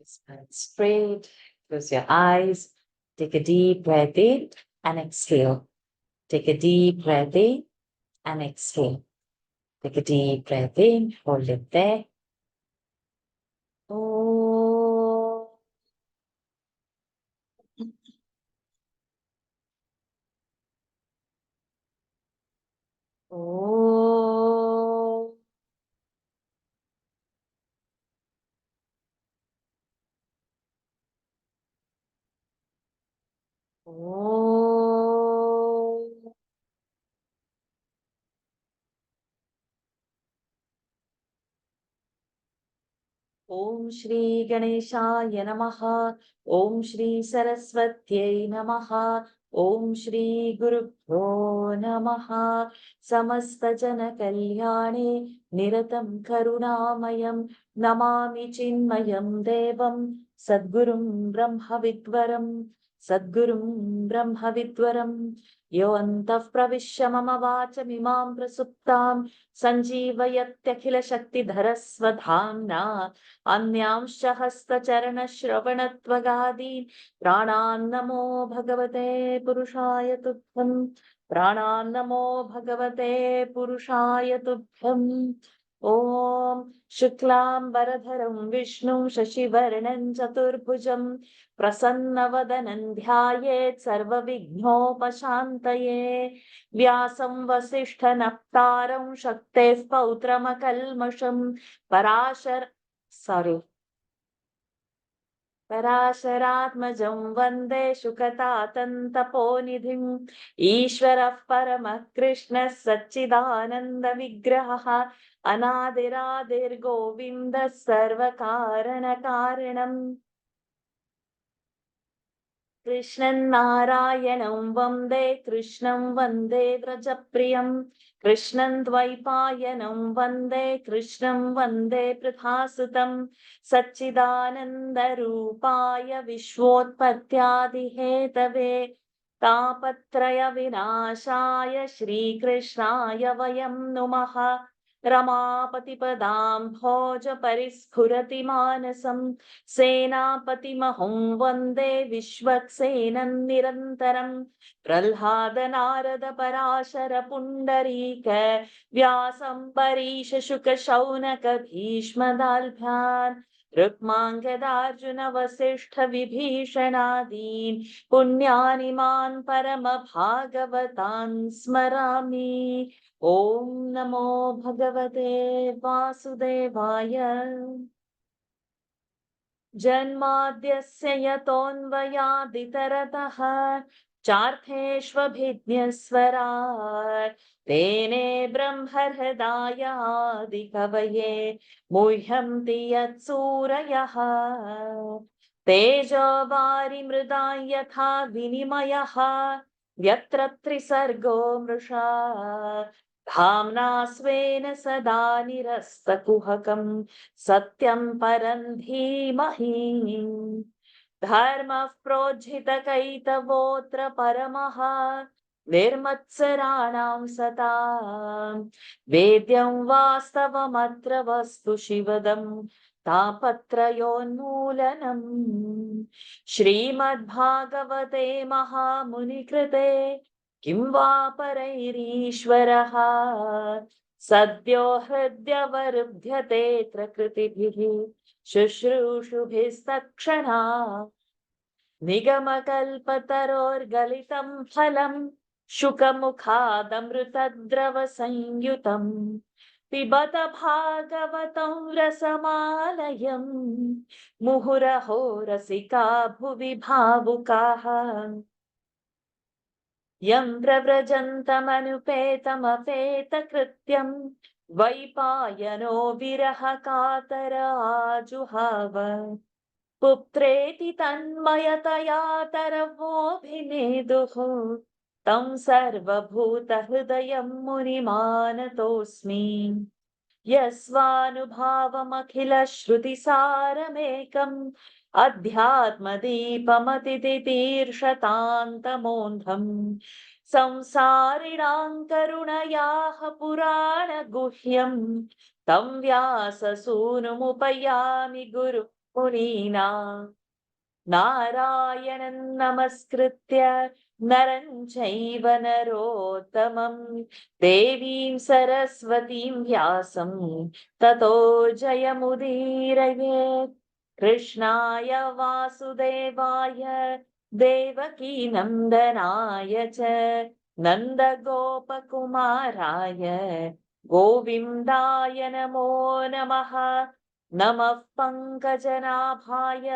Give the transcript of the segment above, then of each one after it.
Spine straight. Close your eyes. Take a deep breath in and exhale. Take a deep breath in and exhale. Take a deep breath in. Hold it there. Oh. Oh. Oh. Om Shri Ganeshaya Namaha. Om Shri Saraswatyai Namaha. Om Shri Gurubhyo Namaha. Samasta Jana Kalyane Niratam Karunamayam Namami Chinmayam Devam Sadgurum Brahma Vidvaram Sadgurum Brahma Vidvaram Yo Antah Pravishya Mama Vachamimam Prasuptam Sanjeevayatyakhila Shakti Dharasvadhamna अन्यांश्च हस्तचरणश्रवणत्वगादीन् प्राणान्नमो भगवते पुरुषाय तुभ्यम् प्राणान्नमो भगवते पुरुषाय तुभ्यम् ॐ शुक्लाम्बरधरं विष्णुं शशिवर्णं चतुर्भुजं प्रसन्नवदनं ध्यायेत् सर्वविघ्नोपशान्तये व्यासं वसिष्ठनप्तारं शक्तेः पौत्रमकल्मषं पराशरात्मजं वन्दे शुकतातन्तपोनिधिम् ईश्वरः परमः कृष्णः सच्चिदानन्दविग्रहः अनादिरादिर्गोविन्दः सर्वकारणकारणम् कृष्णं नारायणं वन्दे कृष्णं वन्दे व्रजप्रियं कृष्णं द्वैपायनं वन्दे कृष्णं वन्दे पृथासुतं सच्चिदानन्दरूपाय विश्वोत्पत्त्यादिहेतवे तापत्रयविनाशाय श्रीकृष्णाय वयं नुमः रमापतिपदां भोज परिस्फुरति मानसं सेनापतिमहं वन्दे विश्वक्सेनं निरन्तरं प्रह्लाद नारद पराशर पुण्डरीक व्यासम्बरीश शुक शौनक भीष्मदाल्भ्यान् रुक्माङ्गदार्जुन वसिष्ठ विभीषणादीन् पुण्यानिमान् परमभागवतान् स्मरामि ॐ नमो भगवते वासुदेवाय जन्माद्यस्य यतोऽन्वयादितरतः चार्थेष्वभिज्ञस्वराट् तेने ब्रह्महृदायादिकवये मुह्यन्ति यत्सूरयः तेजो वारिमृदां यथा विनिमयः यत्र त्रिसर्गो मृषा धाम्ना स्वेन सदा निरस्तकुहकं सत्यं परं धीमहि धर्मः प्रोज्झितकैतवोऽत्र परमः निर्मत्सराणां सतां वेद्यं वास्तवमत्र वस्तु शिवदं तापत्रयोन्मूलनम् श्रीमद्भागवते महामुनिकृते किं वा परैरीश्वरः सद्यो हृद्यवरुध्यते प्रकृतिभिः शुश्रूषुभिस्तत्क्षणा निगमकल्पतरोर्गलितं फलं शुकमुखादमृतद्रवसंयुतं पिबत भागवतं रसमालयं मुहुरहो रसिका भुवि भावुकाः यं प्रव्रजन्तमनुपेतमपेतकृत्यं द्वैपायनो विरहकातर आजुहाव पुत्रेति तन्मयतया तरवोऽभिनेदुः तं सर्वभूतहृदयं मुनिमानतोऽस्मि यस्वानुभावमखिलश्रुतिसारमेकम् अध्यात्मदीपमतितितीर्षतान्तमोऽन्धम् संसारिणां करुणयाः पुराणगुह्यं तं व्याससूनुमुपयामि गुरुः मुनीनां नारायणं नमस्कृत्य नरं चैव नरोत्तमं देवीं सरस्वतीं व्यासं ततो जयमुदीरयेत्। कृष्णाय वासुदेवाय देवकी नन्दनाय च नन्दगोपकुमाराय गोविन्दाय नमो नमः। नमः पङ्कजनाभाय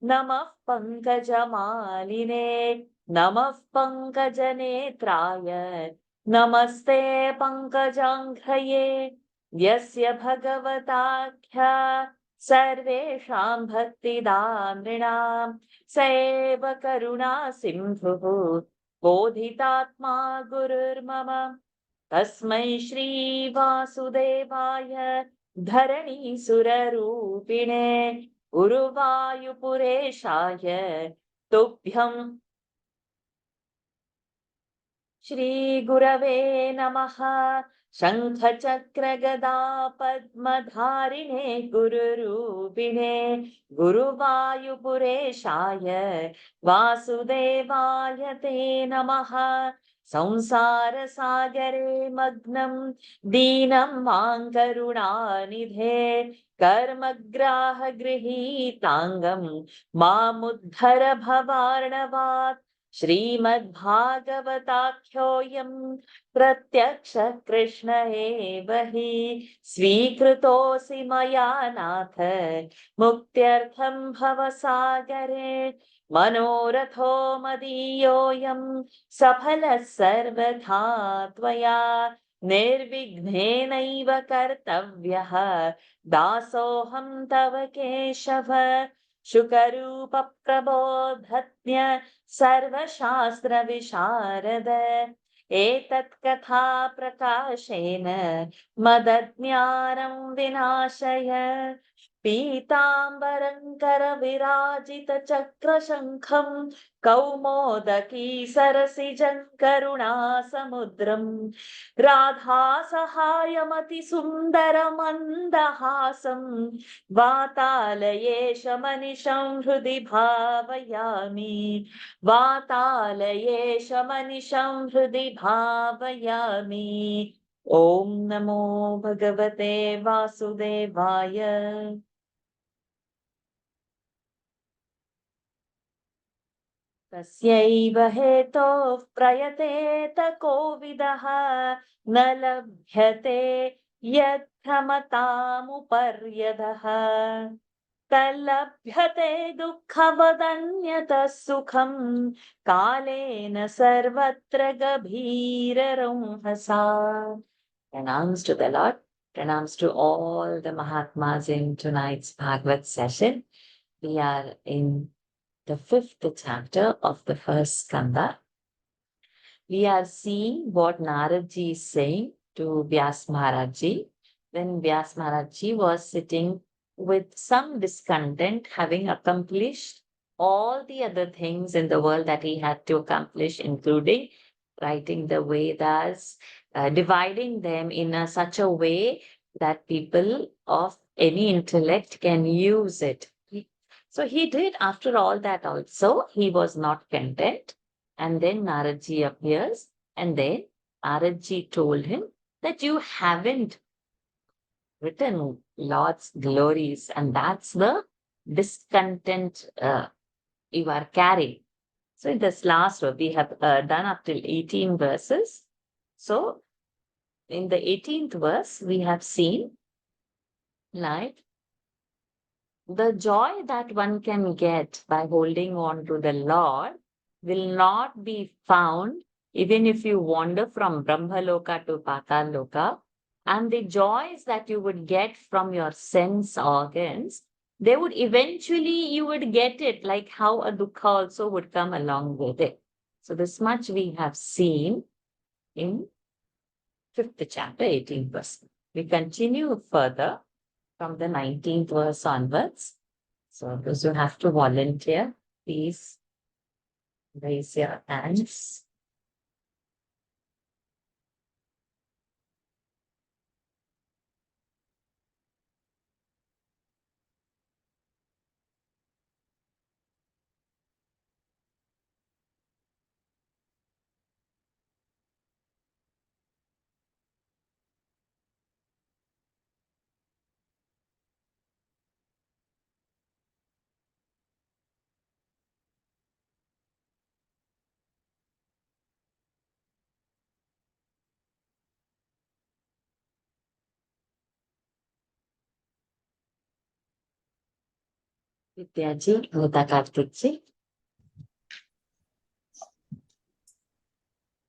नमः पङ्कजमालिने नमः पङ्कजनेत्राय नमस्ते पङ्कजाङ्घ्रये। यस्य भगवताख्या सर्वेषां भक्तिदां नृणां स एव करुणा सिन्धुः बोधितात्मा गुरुर्मम। तस्मै श्री वासुदेवाय धरणीसुररूपिणे उरुवायुपुरेशाय तुभ्यं श्रीगुरवे नमः। शङ्खचक्रगदा पद्मधारिणे गुरुरूपिणे गुरुवायुपुरेशाय वासुदेवाय ते नमः। संसारसागरे मग्नं दीनं मां करुणानिधे कर्मग्राहगृहीताङ्गं मामुद्धर भवार्णवात्। श्रीमद्भागवताख्योऽयं प्रत्यक्ष कृष्ण एव हि स्वीकृतोऽसि मया नाथ मुक्त्यर्थं भवसागरे। मनोरथो मदीयोऽयं सफलः सर्वथा त्वया निर्विघ्नेनैव कर्तव्यः दासोऽहं तव केशव। शुकरूपप्रबोधज्ञ सर्वशास्त्रविशारद एतत् कथा प्रकाशेन मदज्ञानं विनाशय। पीताम्बरं करविराजितचक्रशङ्खं कौमोदकी सरसिजं करुणासमुद्रं राधासहायमतिसुन्दरमन्दहासं वातालयेशमनिशं हृदि भावयामि। वातालयेशमनिशं हृदि भावयामि। ॐ नमो भगवते वासुदेवाय। तस्यैव हेतोः प्रयतेत कोविदः न लभ्यते यत्प्रमतामुपर्यदः तल्लभ्यते दुःखवदन्यतः सुखं कालेन सर्वत्र गभीररंहसा। Pranams to the Lord. Pranams to all the Mahatmas in tonight's Bhagavad session. We are in the 5th chapter of the first skanda. We are seeing what Naradji is saying to Vyas Maharajji when Vyas Maharajji was sitting with some discontent, having accomplished all the other things in the world that he had to accomplish, including writing the Vedas, dividing them in such a way that people of any intellect can use it. So he did after all that also. He was not content. And then Naradji appears, and then Naradji told him that you haven't written Lord's glories, and that's the discontent you are carrying. So in this last row, we have done up till 18 verses. So in the 18th verse, we have seen like the joy that one can get by holding on to the Lord will not be found even if you wander from Brahmaloka to Pataloka. And the joys that you would get from your sense organs, they would eventually, you would get it, like how a dukkha also would come along with it. So this much we have seen in 5th chapter, 18th verse. We continue further from the 19th verse onwards. So those who have to volunteer, please raise your hands. Vidyaji, Nita Kartikji.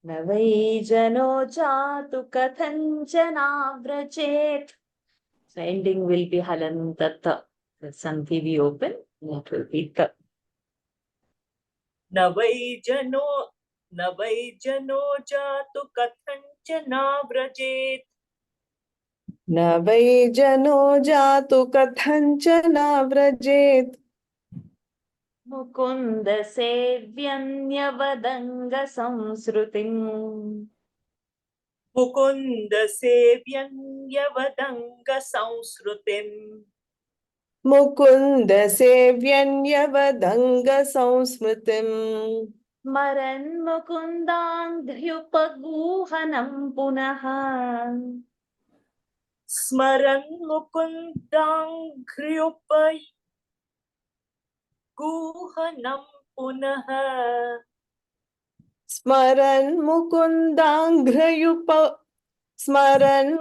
न वै जनो जातु कथञ्चनाव्रजेत्. So ending will be halantatta. The sandhi we open, that will be the. न वै जनो जातु कथञ्चनाव्रजेत् न वै जनो जातु कथञ्चनाव्रजेत् मुकुन्द सेव्यन्यवदङ्ग संसृतिम्. मुकुन्द सेव्यन्यवदङ्ग संस्कृतिम् मुकुन्द सेव्यन्यवदङ्ग संस्मृतिम् स्मरन् मुकुन्दाङ्घ्र्युपगूहनम् पुनः. स्मरन् मुकुन्दाङ्घ्र्युपगूहनम् पुनः स्मरन् मुकुन्दाङ्घ्रयुप स्मरन्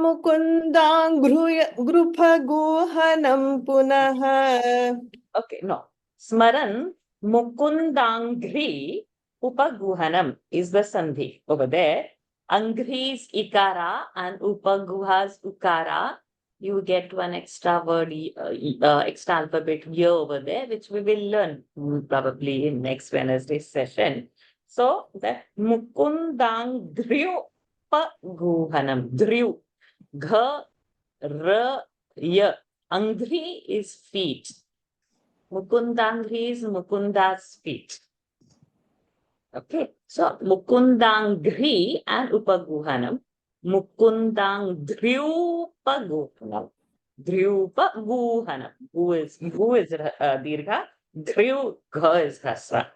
मुकुन्दाङ्घ्रुपगूहनं पुनः. Okay, no. Smaran Mukundangri Upaguhanam is the sandhi over there. Angri is ikara and Upaguhas ukara. You get one extra word, extra alphabet here over there, which we will learn probably in next Wednesday's session. So that Mukundangri Upaguhanam. Dhru. Gha, ra, ya. Angri is feet. Mukundangri is Mukunda's feet. Okay, so Mukundangri and Upaguhanam. Mukundangdryupaguhanam. Dryupaguhanam. Who is Dirgha? Dryu Gha is Hasra.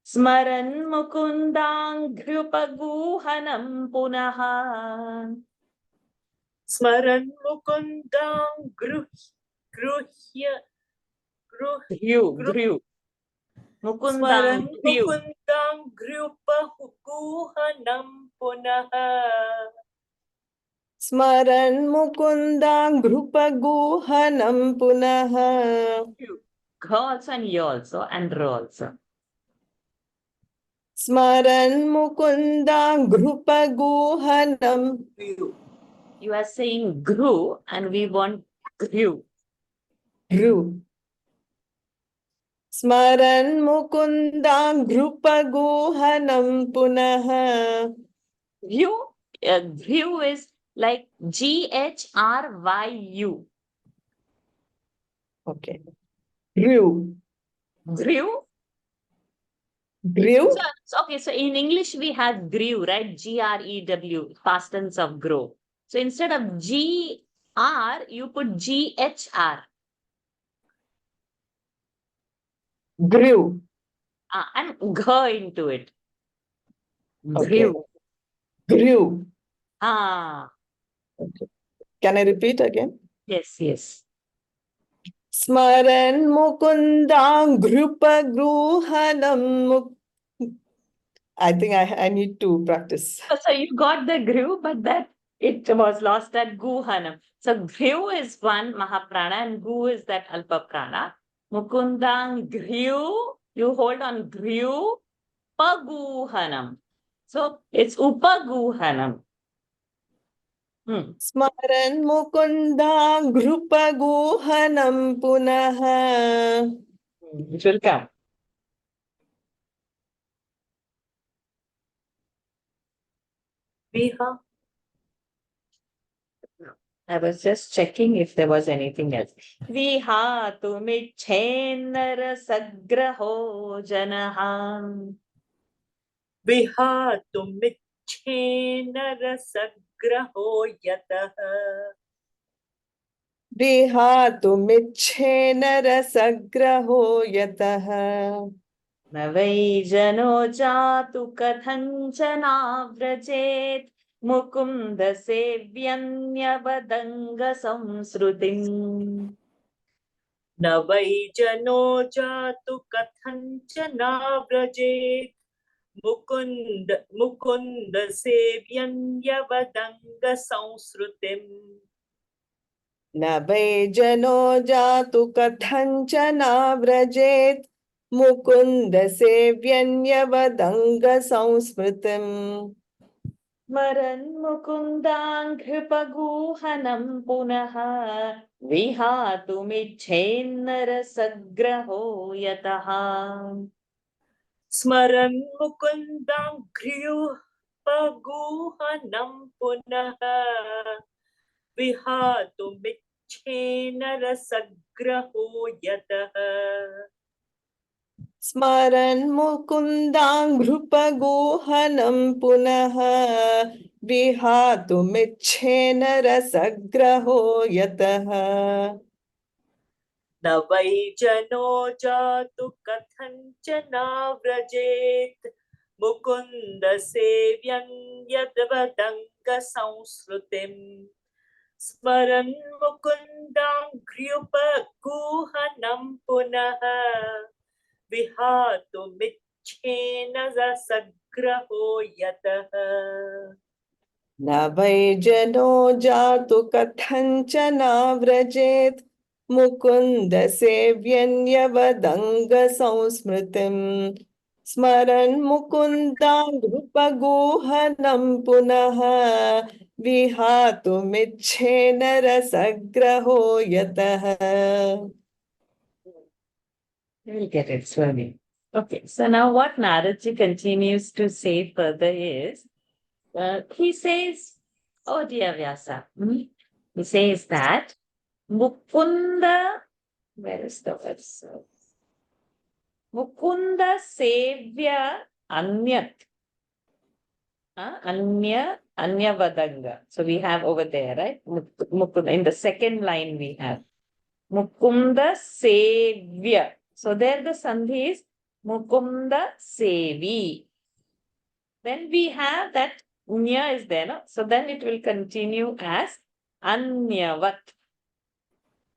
Smaran Mukundangryupaguhanam punaha. स्मरन् मुकुन्दाङ्घ्रुह्य Dryu. स्मरन् Mukundangdryu. मुकुन्दाङ्घ्र्युपगूहनं पुनः स्मरन् मुकुन्दाङ्घ्रुपगूहनं पुनः. Gha also and ya also and ra also. स्मरन् मुकुन्दाङ्घ्रुपगूहनं. You are saying gru and we want gru. स्मरन् मुकुन्दाङ्घ्रुपगूहनं पुनः. Gru is like GHRYU. Okay. Grew. Okay, so in English we have grew, right? GREW, past tense of grow. So instead of GR, you put GHR. Grew. And gha into it. Okay. Grew. Okay. Can I repeat again? Yes. Smaran Mukundangrupaguhanam. I think I need to practice. So you got the gru, but that it was lost at guhanam. So gru is one Mahaprana and gu is that Alpa Prana. Mukundang gru, you hold on gru, paguhanam. So it's upaguhanam. Smaran Mukundangrupaguhanam punaha. It will come. I was just checking if there was anything else. Vihatu michhenara sagraho janaham. विहातुं मिच्छेन रसग्रहो यतः Vihatumichhena rasagraho yataha. न वै जनो जातु कथञ्चनाव्रजेत् मुकुन्द सेव्यन्यवदङ्ग संसृतिम्. न वै जनो जातु कथञ्चनाव्रजेत् मुकुन्द सेव्यन्यवदङ्ग संसृतिम्. न वै जनो जातु कथञ्चनाव्रजेत् मुकुन्द सेव्यन्यवदङ्गसंस्मृतिम् स्मरन्मुकुन्दाङ्घ्रिपगूहनं पुनः विहातुमिच्छेन्नरसग्रहो यतः स्मरन् मुकुन्दाङ्घ्र्युपगूहनं पुनः विहातुमिच्छेन रसग्रहो यतः स्मरन् मुकुन्दाङ्घ्रिपगूहनं पुनः विहातुमिच्छेन रसग्रहो यतः न वै जनो जातु कथञ्चनाव्रजेत् मुकुन्द सेव्यं यद्वदङ्गसंस्कृतिम् स्मरन् मुकुन्दाङ्घ्र्युपगूहनं पुनः विहातुमिच्छेन रसग्रहो यतः न वै जनो जातु कथञ्चनाव्रजेत् मुकुन्द सेव्यन्यवदङ्गसंस्मृतिम् स्मरन् मुकुन्दाङ्घ्रिपगूहनं पुनः विहातुमिच्छेन रसग्रहो यतः We'll get it slowly. Okay, so now what Naradji continues to say further is, he says, oh dear Vyasa, he says that Mukunda, where is the verse? Mukunda Sevya Anyat. Anyavadanga. So we have over there, right? Mukunda. In the second line we have Mukunda Sevya. So there the sandhi is Mukunda Sevi. Then we have that Nya is there, no? So then it will continue as Anyavat.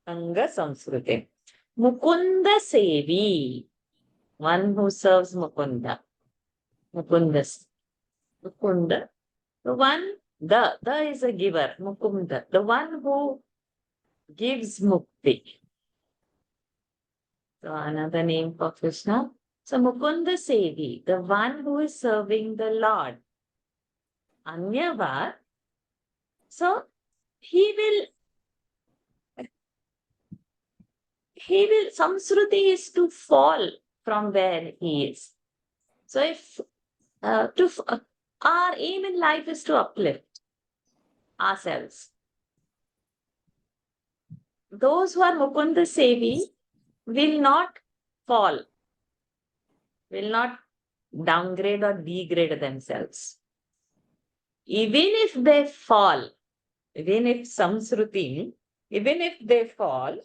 Anga Samskriti. Mukunda Sevi. One who serves Mukunda. Mukunda. Mukunda. The one, the is a giver, Mukunda. The one who gives mukti. So another name for Krishna. So Mukunda Sevi, the one who is serving the Lord. Anyavad. So he will, Samsruti is to fall from where he is. So if, our aim in life is to uplift ourselves. Those who are Mukunda Sevi will not fall, will not downgrade or degrade themselves. Even if they fall, even if Samsruti, even if they fall,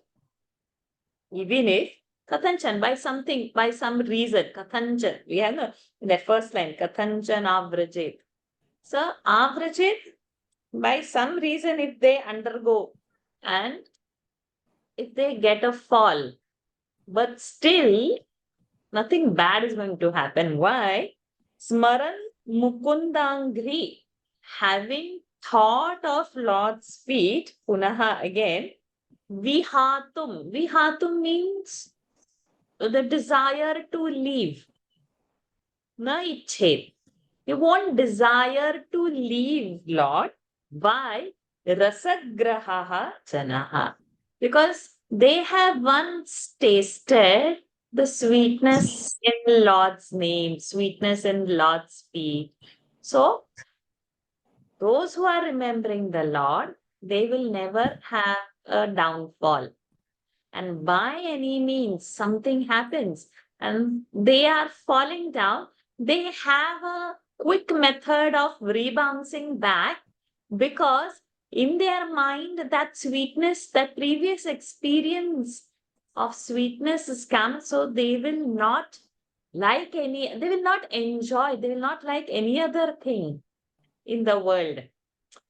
even if Kathanchan, by something, by some reason, Kathanchan, we have in that first line, Kathanchan Avrajet. So, Avrajet, by some reason, if they undergo and if they get a fall, but still nothing bad is going to happen. Why? Smaran Mukundangri, having thought of Lord's feet, Punaha again, Vihatum. Vihatum means the desire to leave. Na ichhet. You won't desire to leave Lord. Why? Rasagrahaha janaha. Because they have once tasted the sweetness in Lord's name, sweetness in Lord's feet. So, those who are remembering the Lord, they will never have a downfall. And by any means, something happens and they are falling down, they have a quick method of rebouncing back because in their mind, that sweetness, that previous experience of sweetness is come, so they will not like they will not enjoy, they will not like any other thing in the world.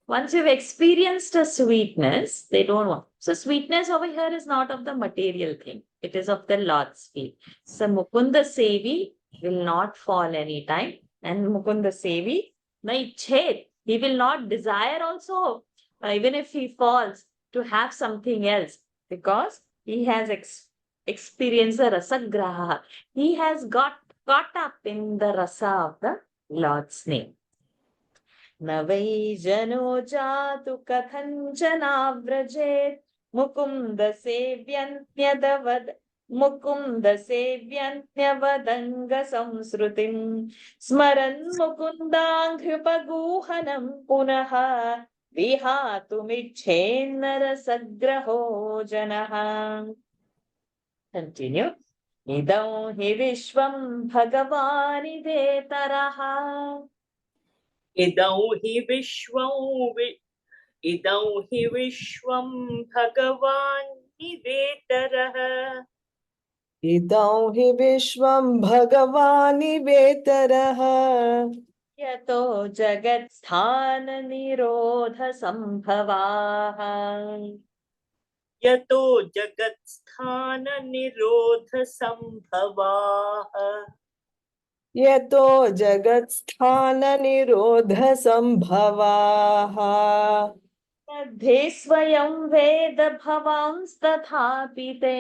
Once you've experienced a sweetness, they don't want. So sweetness over here is not of the material thing. It is of the Lord's feet. So Mukunda Sevi will not fall anytime. And Mukunda Sevi, na ichhet, he will not desire also. Even if he falls, to have something else because he has experienced the rasagraha. He has got caught up in the rasa of the Lord's name. न वै जनो जातु कथञ्चनाव्रजेत् मुकुन्द सेव्यन्त्यवदङ्गसंसृतिम् स्मरन् मुकुन्दाङ्घ्रिपगूहनं पुनः विहातुमिच्छेन्नरसग्रहो जनः. Continue. Idam hi vishvam bhagavanivetaraha. Idau hi vishwam bhagavan nivetaraha. idau hi vishvam bhagavani vetaraha Yato jagat sthana nirodha sambhavaha. Yato jagat sthana nirodha sambhavaha. yato jagat sthana nirodha sambhavaha Tadhe swayam veda bhavanstathapi te.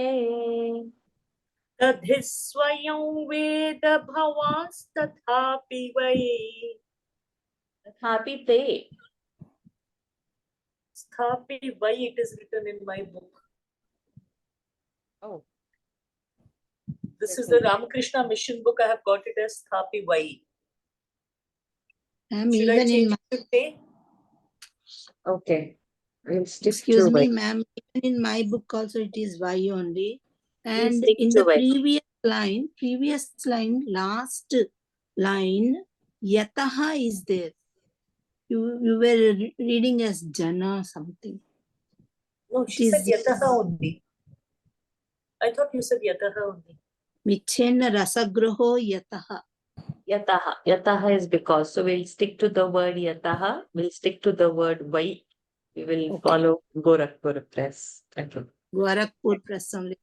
Tadhisvayam veda bhavastathapi vai. Tathapi te. Sthapi vai, it is written in my book. Oh. This is the Ramakrishna Mission book. I have got it as Sthapi vai. Ma'am, Should I even in change my, it to te? Okay. We'll stick excuse to me, it. ma'am, even in my book also it is Y only. And stick in to the it. previous line, last line, yataha is there. You were reading as jana something. No, she It said is- yataha only. I thought you said yataha only. Michena rasagraho yataha. Yataha. Yataha is because. So we'll stick to the word yataha. We'll stick to the word vai. We will follow Gorakhpur Press. Okay. Gorakhpur press only.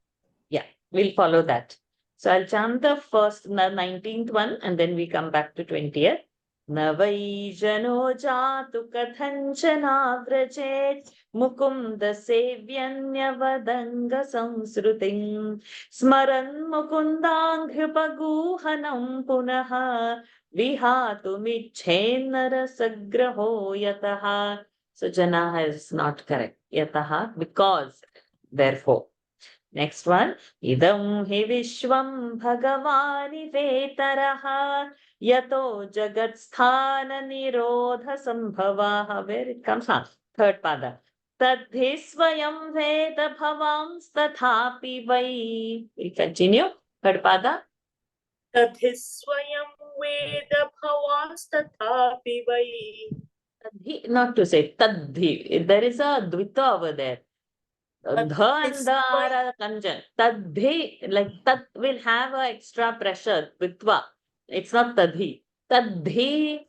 Yeah, we'll follow that. So I'll chant the 19th one and then we come back to 20th. न वै जनो जातु कथञ्चनाव्रजेत् मुकुन्दसेव्यन्यवदङ्गसंसृतिम् स्मरन् मुकुन्दाङ्घ्रिपगूहनं पुनः विहातुमिच्छेन्नरसग्रहो यतः. So janaha is not correct. Yataha because, therefore. Next one. Idam hi vishvam bhagavani vetaraha yato jagat sthana nirodha sambhavaha. Where it comes from? Third pada. Tadhi swayam veda bhavams tathapi vai. We continue. Third pada. Tadhisvayam veda bhavastathapi vai. Tadhi, not to say tadhi. There is a dvita over there. Dha and the are conjunct. Tadhi, like tat will have a extra pressure. Vitva. It's not tadhi. Tadhi.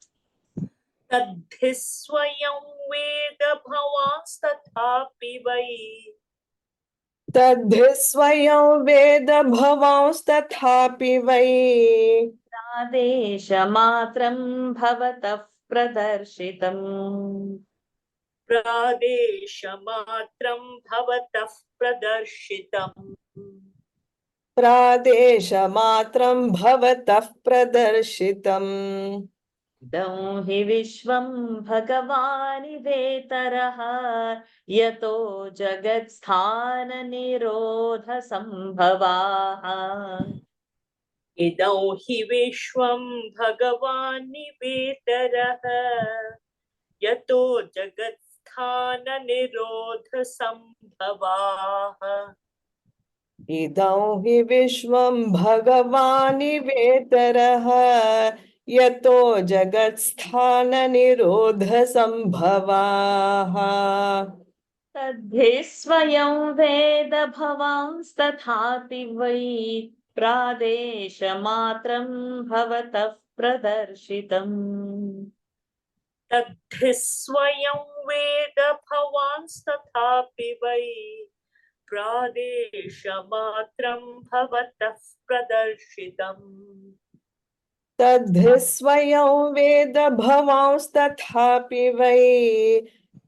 Tadhisvayam veda bhavastathapi vai. तद्धस्वयं वेद भवांस्तथापि वै Pradeshamatram bhavatah pradarshitam. Pradeshamatram bhavatah pradarshitam. प्रादेशमात्रं भवतः प्रदर्शितम् Idam hi vishvam bhagavani vetaraha yato jagat sthana nirodha sambhavaha. Idau hi vishwam bhagavani vetaraha yato jagat sthana nirodha sambhavaha. इदं हि विश्वं भगवानि वेतरः यतो जगत्स्थाननिरोधसम्भवाः Tadhi swayam veda bhavanstathapi vai pradeshamatram bhavatah pradarshitam. Tadhisvayam veda bhavanstathapi vai pradeshamatram bhavatah pradarshitam. तद्धि स्वयं वेद भवांस्तथापि वै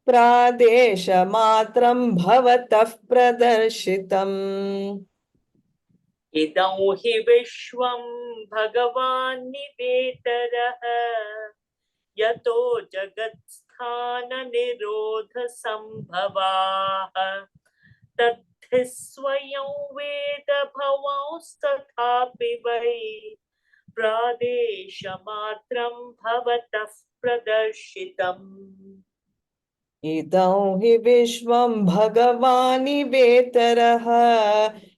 प्रादेशमात्रं भवतः प्रदर्शितम् इदं हि विश्वं भगवान् निवेतरः यतो जगत्स्थाननिरोधसम्भवाः तद्धि स्वयं वेद भवांस्तथापि वै प्रादेशमात्रं भवतः प्रदर्शितम् इदं हि विश्वं भगवानिवेतरः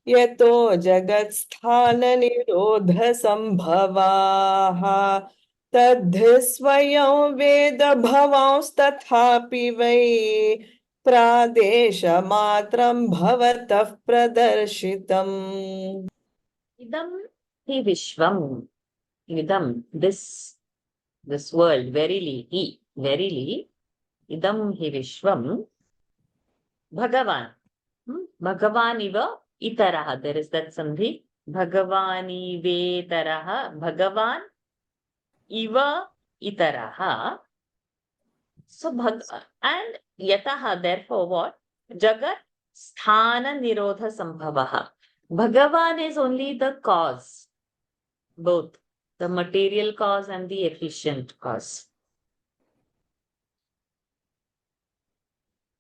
यतो जगत्स्थाननिरोधसम्भवाः तद्धि स्वयं वेद भवांस्तथापि वै प्रादेशमात्रं भवतः प्रदर्शितम् Idam hi Vishwam. Idam, this world, verily, idam hi Vishwam. Bhagavan. Bhagavan iva itaraha. There is that sandhi. Bhagavani vetaraha. Bhagavan iva itaraha. So, and yataha, therefore what? Jagat sthana nirodha sambhavaha. Bhagavan is only the cause, both the material cause and the efficient cause.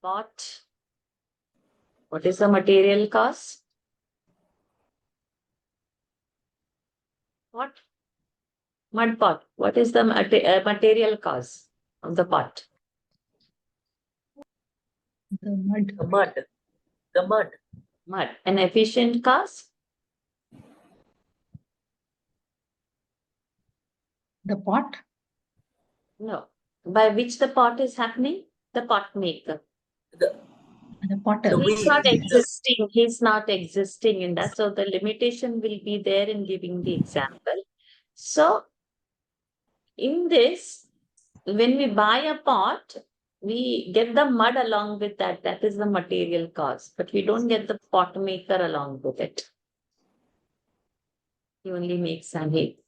Pot. What is the material cause? Pot. Mud pot. What is the material cause of the pot? The mud. The mud. Mud. An efficient cause? The pot. No. By which the pot is happening? The pot maker. The Potter. The He's wheel. not existing. He's not existing in that. So the limitation will be there in giving the example. So in this, when we buy a pot, we get the mud along with that. That is the material cause. But we don't get the pot maker along with it. He only makes an heat.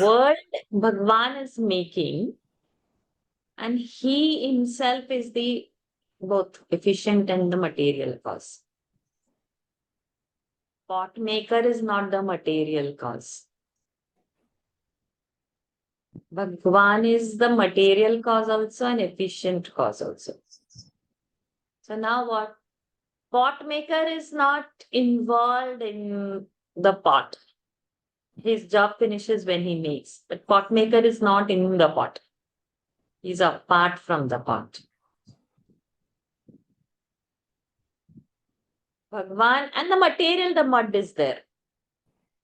World Bhagwan is making, and he himself is the both efficient and the material cause. Pot maker is not the material cause. Bhagwan is the material cause also and efficient cause also. So now what? Pot maker is not involved in the pot. His job finishes when he makes. But pot maker is not in the pot. He's apart from the pot. Bhagwan and the material, the mud is there.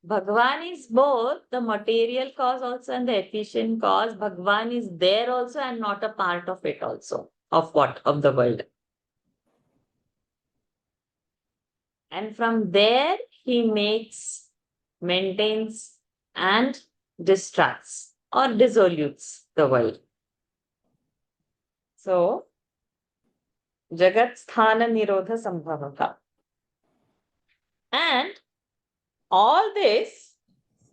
Bhagwan is both the material cause also and the efficient cause. Bhagwan is there also and not a part of it also. Of what? Of the world. And from there, he makes, maintains, and distracts or dissolutes the world. So, Jagat Sthana Nirodha Sambhavaka. And all this,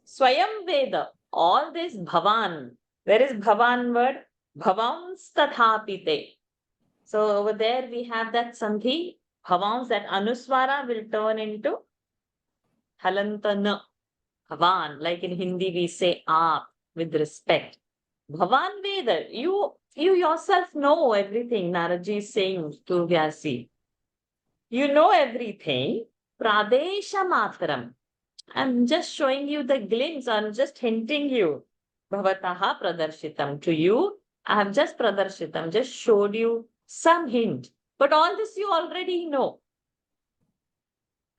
Swayam Veda, all this Bhavan. Where is Bhavan word? Bhavans tathapite. So over there we have that Sandhi, Bhavans, that Anuswara will turn into Halantana. Bhavan, like in Hindi we say aap with respect. Bhavan Veda, you yourself know everything, Naraji is saying to Vyasi. You know everything. Pradesha Matram. I'm just showing you the glimpse, I'm just hinting you. Bhavataha Pradarshitam. To you, I have just Pradarshitam, just showed you some hint. But all this you already know.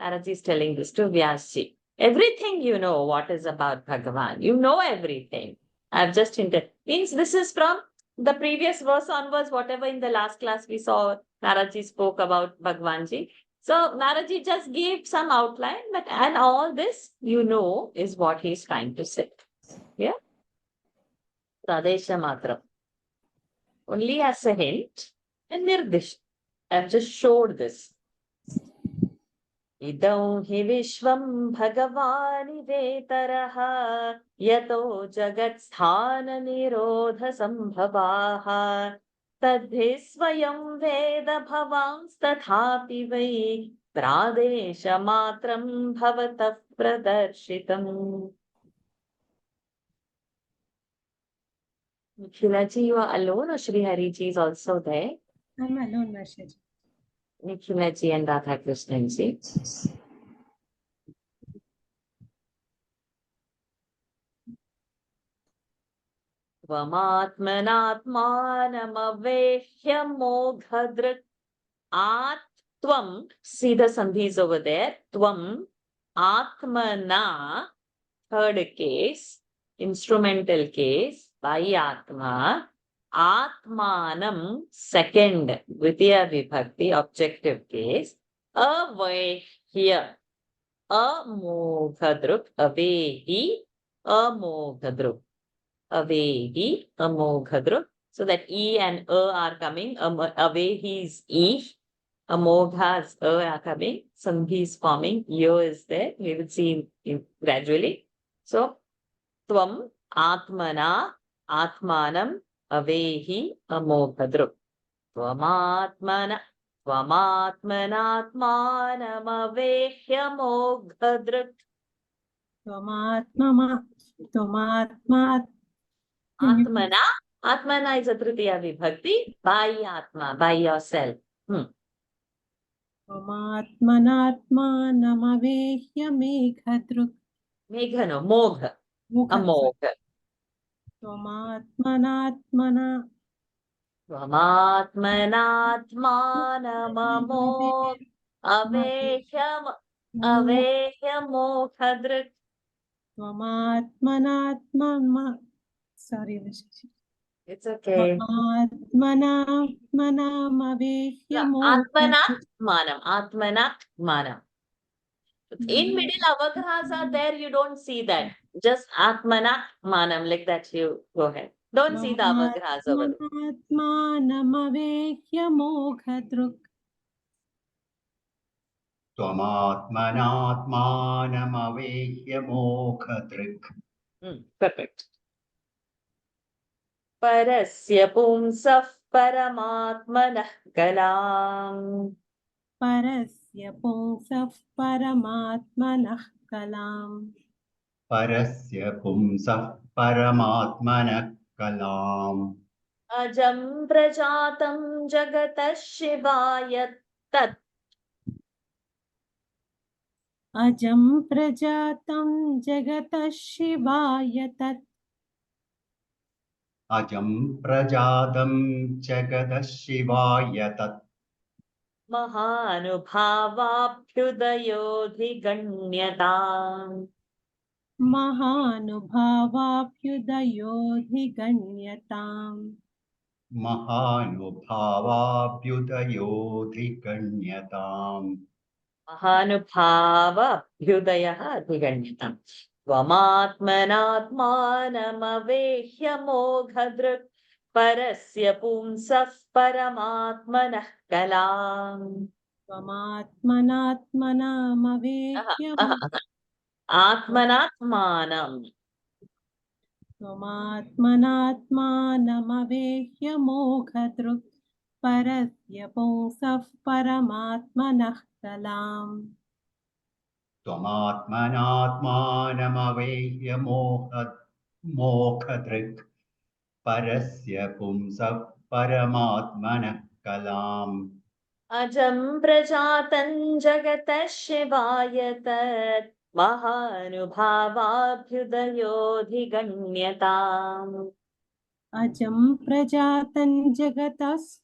Naraji is telling this to Vyasji. Everything you know what is about Bhagavan. You know everything. I've just hinted. Means this is from the previous verse onwards, whatever in the last class we saw, Naraji spoke about Bhagwanji. So Naraji just gave some outline, but and all this you know is what he's trying to say. Yeah. Pradesha Matra. Only as a hint and Nirdish. I've just showed this. Idam hi Vishwam Bhagavani Vetaraha Yato Jagat Sthana Nirodha Sambhavaha तद्धि स्वयं वेद भवांस्तथापि वै प्रादेशमात्रं भवतः प्रदर्शितम्. Nikhilaji, you are alone or Shri Hariji is also there? I'm alone, Maharshiji. Nikhilaji and Radha Krishnanji. Tvamatmanatmanamavehyam moghadrik Tvam, see the sandhis over there. Tvam, Atmana, third case, instrumental case, by Atma. Atmanam, second, Vidya Vibhakti, objective case. Avehya, Amoghadrup, Avehi, Amoghadrup, Avehi, Amoghadrup. So that E and A are coming. Avehi is E. Amogha's are coming, Sandhi is forming, Yo is there, we will see gradually. So, Tvam, Atmana, Atmanam, Avehi, Amoghadrup. Tvamatmana, Tvamatmanatmanam, Avehya, Amoghadrup. Atmana, Atmana is a Tritiya Vibhakti, by Atma, by yourself. Tvamatmanatmanamavehyam meghadruk. Megha no, Mogha, Amogha. Tvamatmanatmana. Tvamatmanatmanamamogh avehyam Tvamatmanatmama. Sorry, Maharshiji. It's okay. Tvamatmanatmanamavehyam Atmanat in middle avagrahas are there, you don't see that. Just Atmanat manam, like that you go ahead. Don't see the avagrahas over there. Tvamatmanatmanavehyam Tvamatmanatmanamavehyamokhatrik. Perfect. Parasya pumsah paramatmanah kalam. Parasya pungsah paramatmanah kalam. Parasya pumsah paramatmanak kalam. Ajam prajatam jagata shivaya tat. Ajam prajatam jagata shivaya tat. Ajam prajadam jagadashivaya tat. Mahanubhavabhyudayoधिगण्यताम्. Mahanubhavabhyudayoधिगण्यताम्. Mahanubhavabhyudayodhiganyataam. महानुभावाभ्युदयः अधिगण्यताम्. त्वमात्मनात्मानमवेह्यमोघदृक् परस्य पुंसः परमात्मनः कलाम्. Tvamatmanatmanamavehyam. आत्मनात्मानम्. Tvamatmanatmanamavehyamokhatruk parasya pungsah paramatmanah kalam. Tvamatmanatmanamavehyamokhatrik. Parasya pumsah paramatmanah kalam. अजं प्रजातं जगतः शिवाय तत् महानुभावाभ्युदयोधिगण्यताम्. Ajam prajatam jagatas.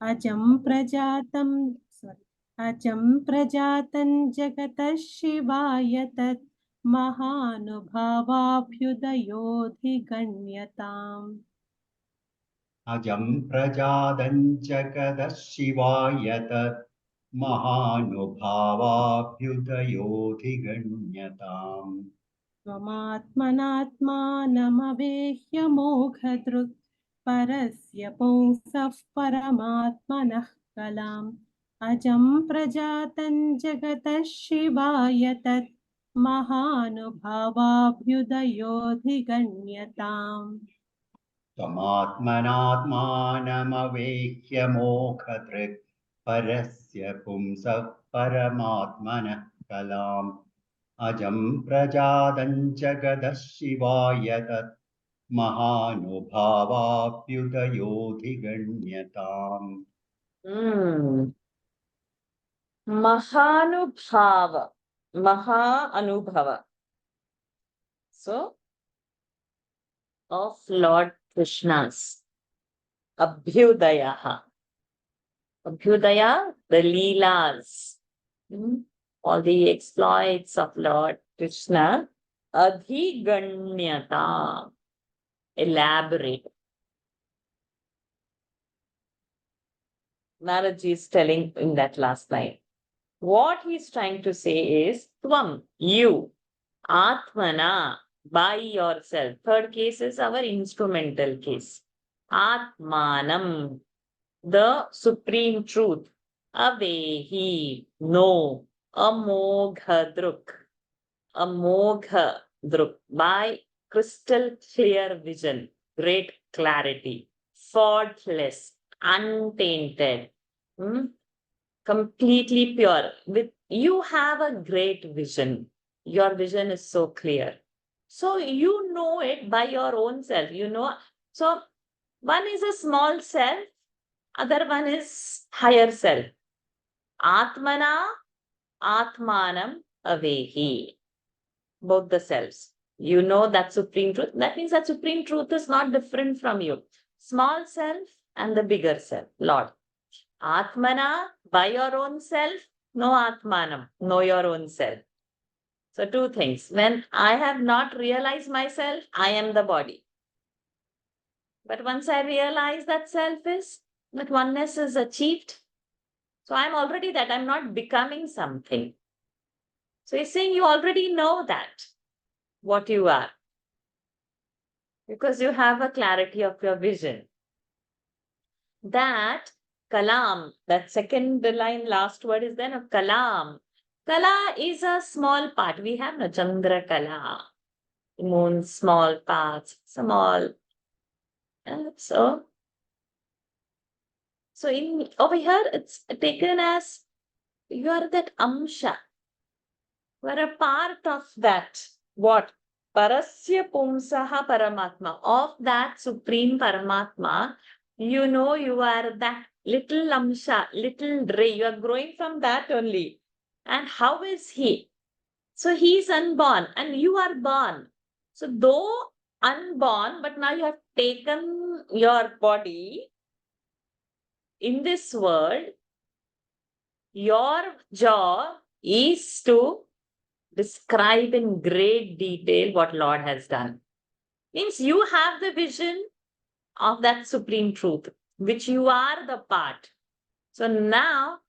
Ajam prajatam. Sorry. Ajam prajatam jagatas shivaya tat mahanubhavabhyudayodhiganyatam. Ajam prajadan jagadashivaya tat. Mahanubhavabhyudayodhiganyatam. Tvamatmanatmanamavehyamokhatruk parasya pungsah paramatmanah kalam. Ajam prajatam jagatas shivaya tat mahanubhavabhyudayodhiganyatam. त्वमात्मनात्मानमवेह्य मोघदृक् परस्य पुंसः परमात्मनः कलाम् अजं प्रजातं जगदः शिवाय तत् महानुभावाप्युदयोधिगण्यताम् Mahanubhava, Maha Anubhava. So, of Lord Krishna's Abhyudayaha. Abhyudaya, the Leelas, all the exploits of Lord Krishna. Adhiganyata, elaborate. Naraji is telling in that last line. What he's trying to say is, Tvam, you, Atmana, by yourself. Third case is our instrumental case. Atmanam, the supreme truth. Avehi, no. Amoghadruk, Amoghadruk, by crystal clear vision, great clarity, faultless, untainted, completely pure. With you have a great vision. Your vision is so clear. So you know it by your own self. You know. So one is a small self, other one is higher self. Atmana, Atmanam, Avehi. Both the selves. You know that supreme truth. That means that supreme truth is not different from you. Small self and the bigger self, Lord. Atmana, by your own self, no Atmanam, know your own self. So two things. When I have not realized myself, I am the body. But once I realize that self is, that oneness is achieved, so I'm already that. I'm not becoming something. So he's saying you already know that, what you are. Because you have a clarity of your vision. That Kalam, that second line, last word is then of Kalam. Kala is a small part. We have no Chandra Kala, moon, small parts, small. So in over here, it's taken as you are that Amsha. You are a part of that. What? Parasya Pumsaha Paramatma. Of that Supreme Paramatma, you know you are that little Amsha, little ray. You are growing from that only. And how is he? So he is unborn and you are born. So though unborn, but now you have taken your body in this world, your job is to describe in great detail what Lord has done. Means you have the vision of that supreme truth, which you are the part. So now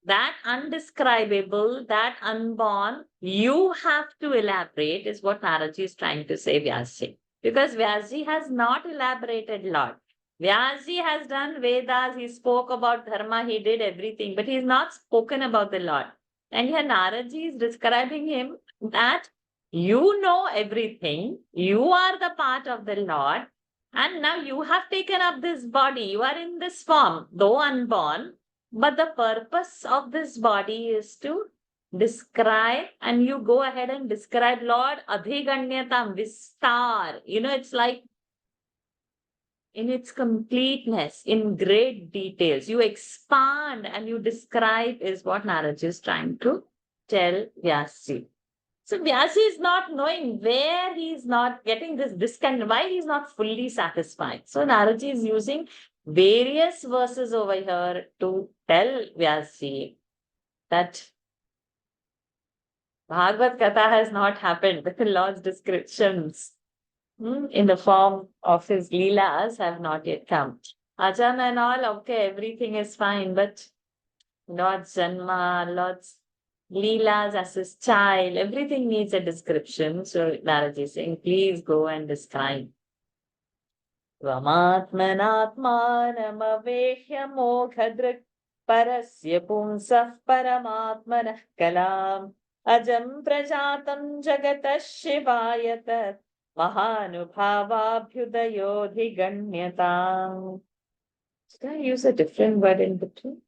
that undescribable, that unborn, you have to elaborate is what Naraji is trying to say, Vyasji. Because Vyasji has not elaborated Lord. Vyasji has done Vedas, he spoke about Dharma, he did everything, but he has not spoken about the Lord. And here Naraji is describing him that you know everything, you are the part of the Lord, and now you have taken up this body, you are in this form, though unborn, but the purpose of this body is to describe, and you go ahead and describe Lord Adhiganyatam, Vistar. You know, it's like in its completeness, in great details. You expand and you describe is what Naraji is trying to tell Vyasji. So Vyasji is not knowing where he is not getting this kind, why he is not fully satisfied. So Naraji is using various verses over here to tell Vyasji that Bhagavad Katha has not happened. The Lord's descriptions in the form of his Leelas have not yet come. Ajahn and all, okay, everything is fine, but Lord's Janma, Lord's Leelas as his child, everything needs a description. So Naraji is saying, please go and describe. Vamatmanatmanamavehya moghadrak parasya pumsah paramatmanah kalam ajam prajatam jagatash shivaya tat Mahanubhavabhyudayodhiganyataam. Did I use a different word in between?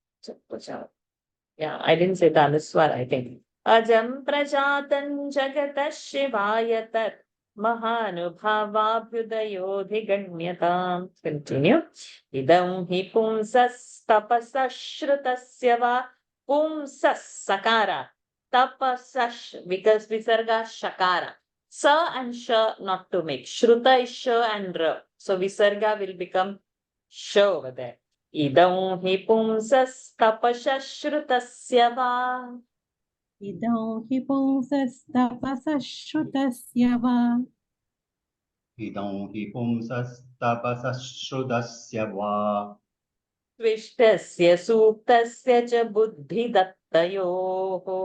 Yeah, I didn't say Tanuswar, I think. Ajam prajatan jagata shivaya tat mahanubhavabhyudayodhiganyatam. Continue. Idam hi pumsas tapasashrutasya va pumsas sakara. Tapasash, because visarga shakara. Sa and sha not to make. Shruta is sha and ra. So visarga will become sha over there. Idam hi pumsastapashashrutasya va. Idam hi pumsastapasashrutasya va. idam hi pumsastapasashrudasya va Svishtasya suktasya cha buddhidattayoho.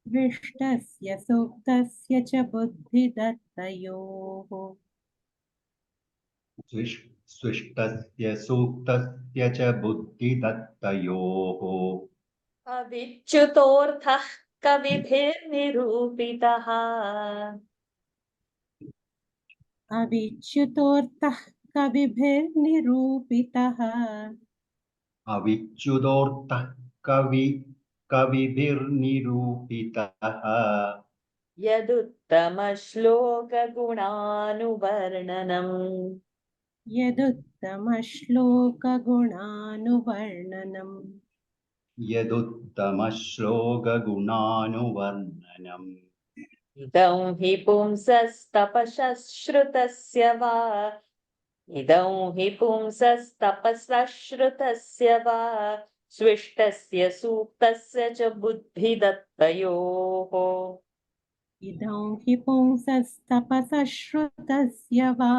Vishtasya suktasya cha buddhidattayoh. swishtasya suktasya cha buddhidattayoः Avichyutorthah kavibhirnirupitah. Avichyutortah kavibhirnirupitah. अविच्युतोऽर्थः कविभिर्निरूपितः Yaduttama-shloka-gunanuvarnanam. Yaduttamashlokagunanuvarnanam. यदुत्तमश्लोकगुणानुवर्णनम् Idam hi pumsastapashashrutasya va. Idam hi pumsastapasashrutasya va. Svishtasya suktasya cha buddhidattayoho. Idam hi pumsastapasashrutasya va.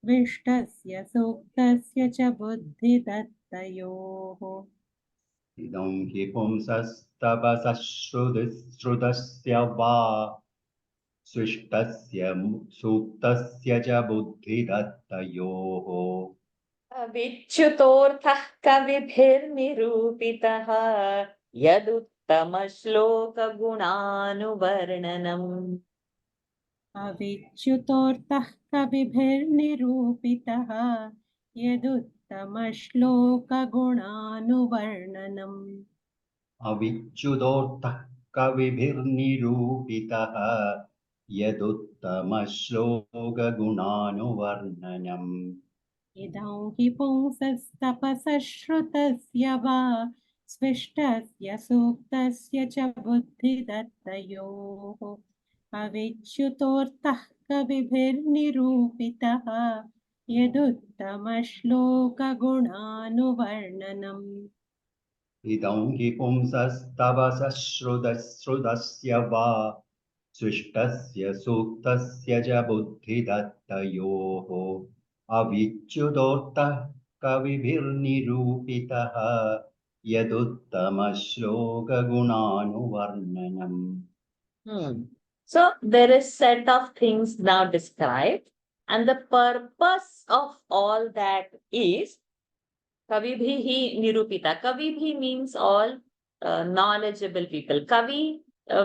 Vishtasya suktasya cha buddhidattayoh. इदं हि पुंसस्तपसश्रुतस्य वा स्विष्टस्य सूक्तस्य च बुद्धिदत्तयोः Avichyutorthah kavibhirnirupitah. Yaduttama-shloka-gunanuvarnanam. Avichyutortah kavibhirnirupitah yaduttamashlokagunanuvarnanam. अविच्युतोऽर्थः कविभिर्निरूपितः यदुत्तमश्लोकगुणानुवर्णनम् Idam hi pumsastapasashrutasya va svishtasya suktasya cha buddhidattayoh. Avichyutortah kavibhirnirupitah yaduttamashlokagunanuvarnanam. इदं हि पुंसस्तवसश्रुतस्य वा स्विष्टस्य सूक्तस्य च बुद्धिदत्तयोः अविच्युतोऽर्थः कविभिर्निरूपितः यदुत्तमश्लोकगुणानुवर्णनम् So there is set of things now described, and the purpose of all that is Kavibhihi Nirupita. Kavibhi means all knowledgeable people. Kavi,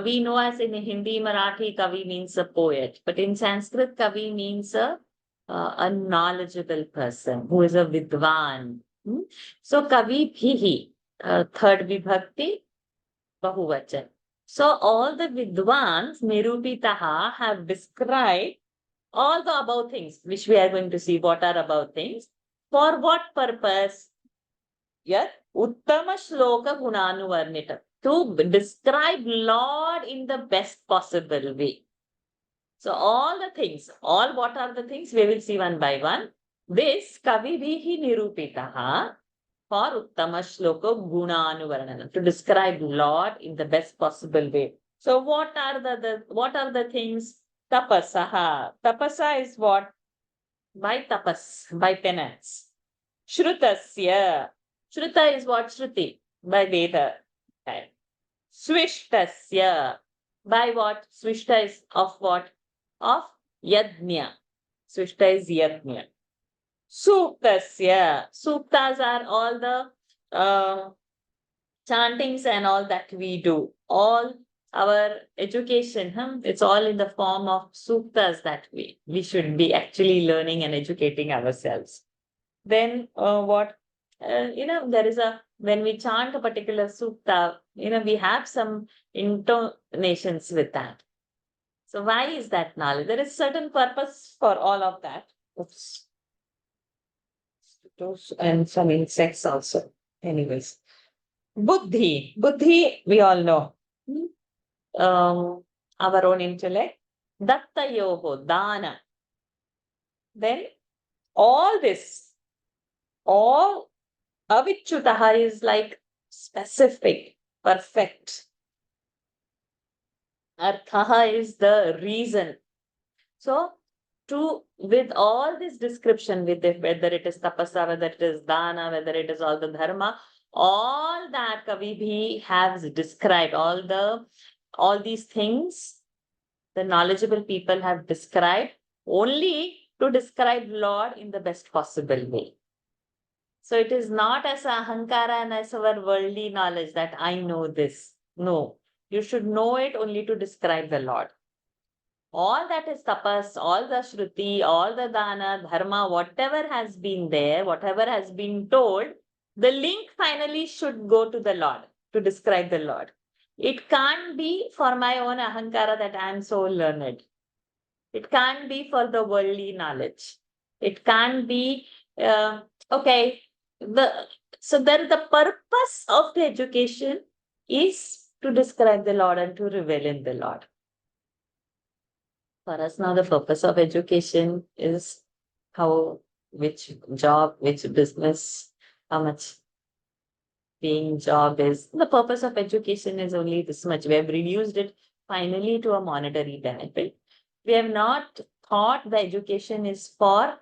we know as in Hindi, Marathi, Kavi means a poet. But in Sanskrit, Kavi means a knowledgeable person who is a Vidwan. So Kavibhihi, third Vibhakti, Bahuvachan. So all the Vidwans, Nirupitaha, have described all the above things, which we are going to see what are above things. For what purpose? Yet, Uttama Shloka Gunanuvarnita. To describe Lord in the best possible way. So all the things, all what are the things, we will see one by one. This Kavibihi Nirupitaha for Uttama Shloka Gunanuvarnana. To describe Lord in the best possible way. So what are the things? Tapasaha. Tapasa is what? By tapas, by penance. Shrutasya. Shruta is what? Shruti, by Veda. Okay. Swishtasya. By what? Swishta is of what? Of Yajna. Swishta is Yajna. Suktasya. Suktas are all the chantings and all that we do. All our education, it's all in the form of suktas that we should be actually learning and educating ourselves. Then there is when we chant a particular sukta, we have some intonations with that. So why is that knowledge? There is certain purpose for all of that. Oops. And some insects also. Anyways. Buddhi. Buddhi, we all know. Our own intellect. Dattayoho, dana. Then all this, all avichutaha is like specific, perfect. Arthaha is the reason. So, with all this description, whether it is tapasa, whether it is dana, whether it is all the dharma, all that Kavi Bhi has described, all these things, the knowledgeable people have described only to describe Lord in the best possible way. So it is not as ahankara and as our worldly knowledge that I know this. No, you should know it only to describe the Lord. All that is tapas, all the shruti, all the dana, dharma, whatever has been there, whatever has been told, the link finally should go to the Lord, to describe the Lord. It can't be for my own ahankara that I am so learned. It can't be for the worldly knowledge. It can't be, okay. So then the purpose of the education is to describe the Lord and to reveal in the Lord. For us now, the purpose of education is which job, which business, how much paying job is. The purpose of education is only this much. We have reduced it finally to a monetary benefit. We have not thought the education is for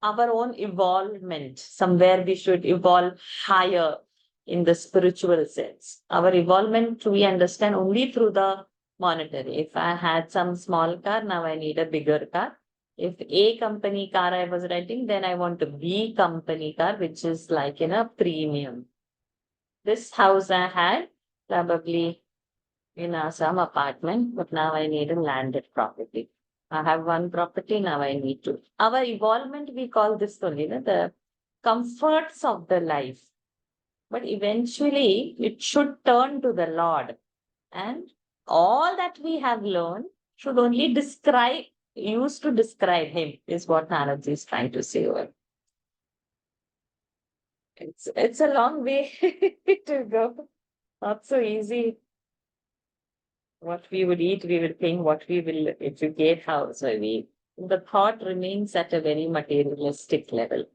our own evolvement. Somewhere we should evolve higher in the spiritual sense. Our evolvement we understand only through the monetary. If I had some small car, now I need a bigger car. If A company car I was renting, then I want a B company car, which is like in a premium. This house I had probably in some apartment, but now I need a landed property. I have one property, now I need to. Our evolvement, we call this only the comforts of the life. But eventually, it should turn to the Lord. And all that we have learned should only used to describe Him, is what Narad is trying to say over. It's a long way to go. Not so easy. What we would eat, we will think, what we will educate, how. So the thought remains at a very materialistic level.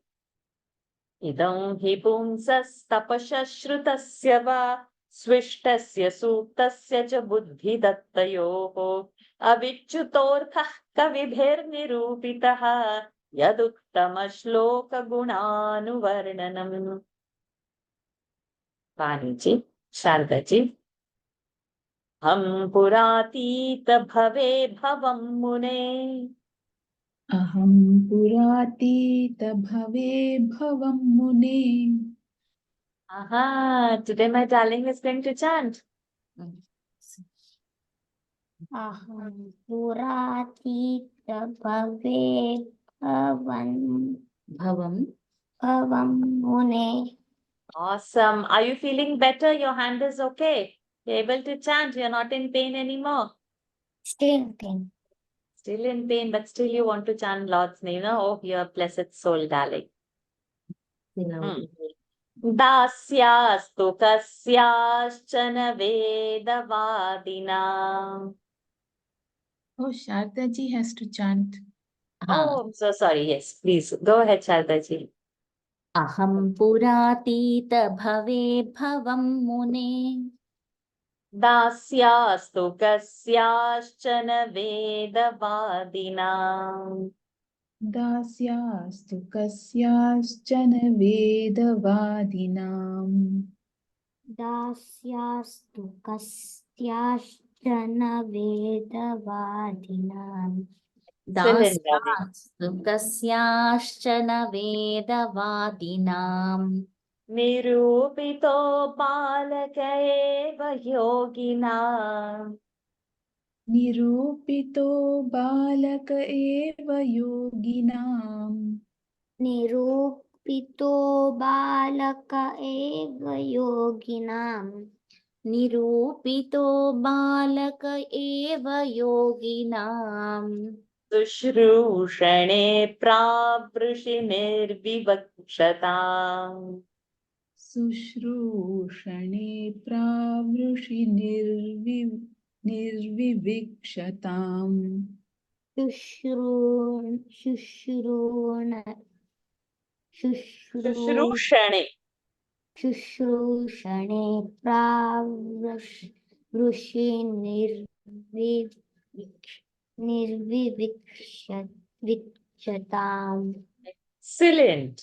Idam hi pumsas tapashashrutasya va swishtasya suktasya cha buddhi dattayoho avichutorkah kavibher nirupitaha yaduttama shloka gunanuvarnanam. Vaniji, Shardaji. हम पुरातीत भवे भवं मुने. अहं पुरातीत भवे भवं मुने. Aha, today my darling is going to chant. Aham puratita bhave bhavam mune. Awesome. Are you feeling better? Your hand is okay. You're able to chant. You're not in pain anymore. Still in pain. Still in pain, but still you want to chant Lord's name. Oh, your blessed soul, darling. Dasyastu kasyaschana vedavadina. Oh, Sharda ji has to chant. Oh, I'm so sorry. Yes, please. Go ahead, Sharda ji. Aham puratita bhave bhavam mune. Dasyastu kasyaschana vedavadina. Dasyastu kasyaschana vedavadinam. Dasyastu kasyashchana vedavadinam. Dasyastu kasyaschana vedavadinam. निरूपितो बालक एव योगिनाम् निरूपितो बालक एव योगिनाम् निरूपितो बालक एव योगिनाम् निरूपितो बालक एव योगिनाम् शुश्रूषणे प्रावृषि निर्विवक्षताम् शुश्रूषणे प्रावृषि निर्विविक्षताम् शुश्रूषणे शुश्रूषणे प्रावृषि निर्विविक्षताम् Excellent.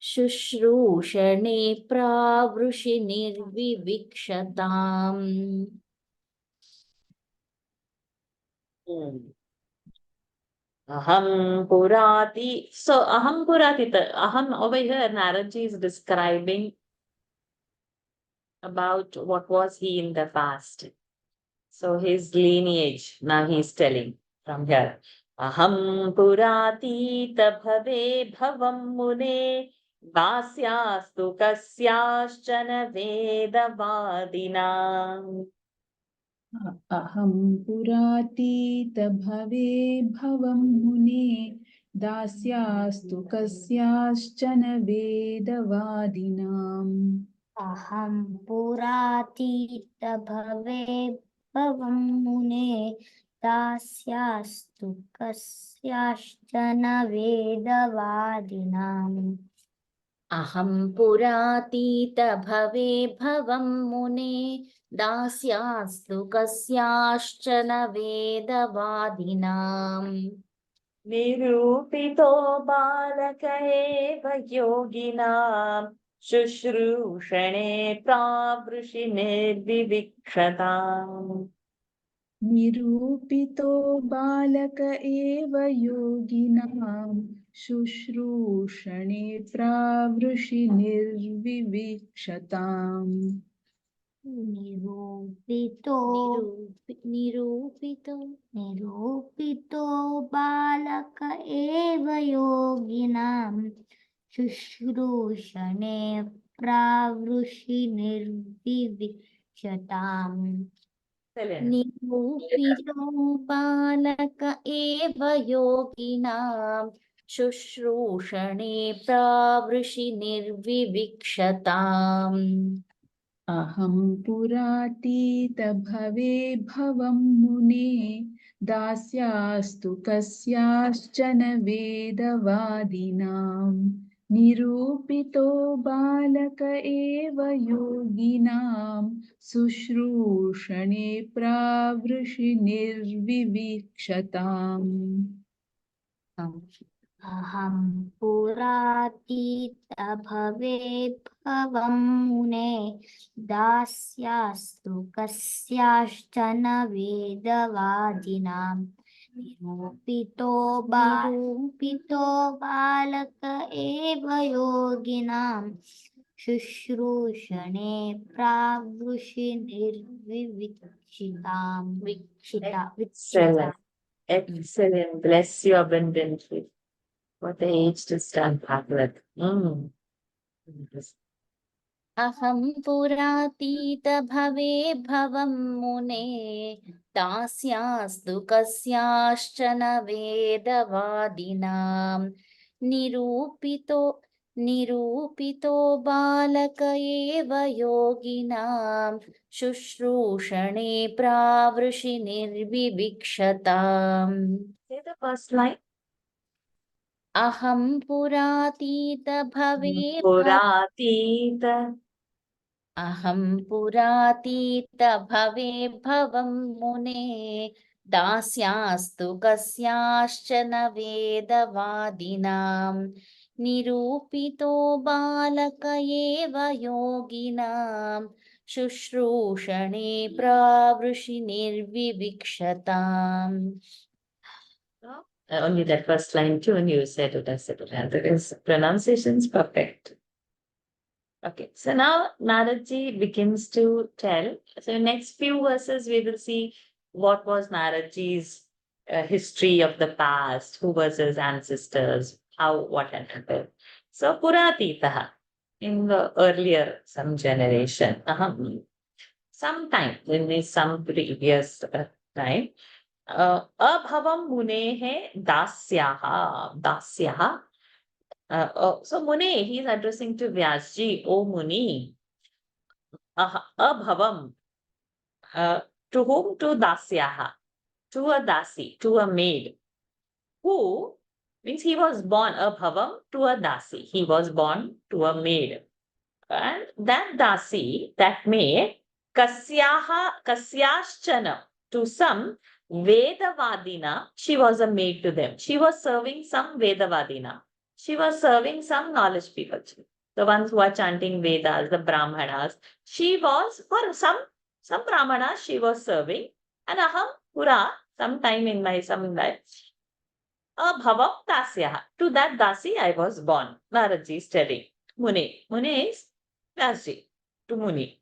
शुश्रूषणे प्रावृषि निर्विविक्षताम् Aham Purati. So Aham Purati, Aham over here, Naraji is describing about what was he in the past. So his lineage, now he is telling from here. Aham Purati bhave bhavam mune vasyastu kasyaschana vedavadinam. अहं पुरातीत भवे भवं मुने दास्यास्तु कस्याश्चन वेदवादिनाम् अहं पुरातीत भवे भवं मुने दास्यास्तु कस्याश्चन वेदवादिनाम् अहं पुरातीत भवे भवं मुने दास्यास्तु कस्याश्चन वेदवादिनाम् निरूपितो बालक एव योगिनाम् शुश्रूषणे प्रावृषि निर्विविक्षताम् निरूपितो बालक एव योगिनां शुश्रूषणे प्रावृषि निर्विविक्षताम् निरूपितो बालक एव योगिनां शुश्रूषणे प्रावृषि निर्विविक्षताम् निरूपितो बालक एव योगिनां शुश्रूषणे प्रावृषि निर्विविक्षताम् अहं पुरातीत भवे भवं मुने दास्यास्तु कस्याश्चन वेदवादिनाम् निरूपितो बालक एव योगिनां शुश्रूषणे प्रावृषि निर्विविक्षताम् अहं पुरातीत भवे भवं मुने दास्यास्तु कस्याश्चन वेदवादिनां निरूपितो बालक एव योगिनां शुश्रूषणे प्रावृषि निर्विविक्षिताम् Excellent. Excellent. Bless you abundantly. What the age to start Bhagawat. अहं पुरातीत भवे भवं मुने दास्यास्तु कस्याश्चन वेदवादिनां निरूपितो बालक एव योगिनां शुश्रूषणे प्रावृषि निर्विविक्षताम् Say the first line. अहं पुरातीत भवे Puratita. अहं पुरातीत भवे भवं मुने दास्यास्तु कस्याश्चन वेदवादिनां निरूपितो बालक एव योगिनां शुश्रूषणे प्रावृषि निर्विविक्षताम् Only that first line tune you said it as it. The rest pronunciation is perfect. Okay, so now Naradji begins to tell. So next few verses we will see what was Naradji's history of the past, who was his ancestors, what had happened. So Puratitaha, in the earlier some generation, sometime in some previous time, Abhavam Munehe Dasyaha. So Mune, he is addressing to Vyasji, O Muni, Abhavam, to whom? To Dasyaha, to a Dasi, to a maid, who means he was born, Abhavam, to a Dasi. He was born to a maid. And that Dasi, that maid, Kasyaschana, to some Vedavadina, she was a maid to them. She was serving some Vedavadina. She was serving some knowledge people, the ones who are chanting Vedas, the Brahmanas. She was, for some Brahmanas, she was serving. And aham pura, sometime in my some life, Bhavam Dasyaha. To that Dasi I was born. Naradji is telling. Muni. Muni is Vyasji, to Muni.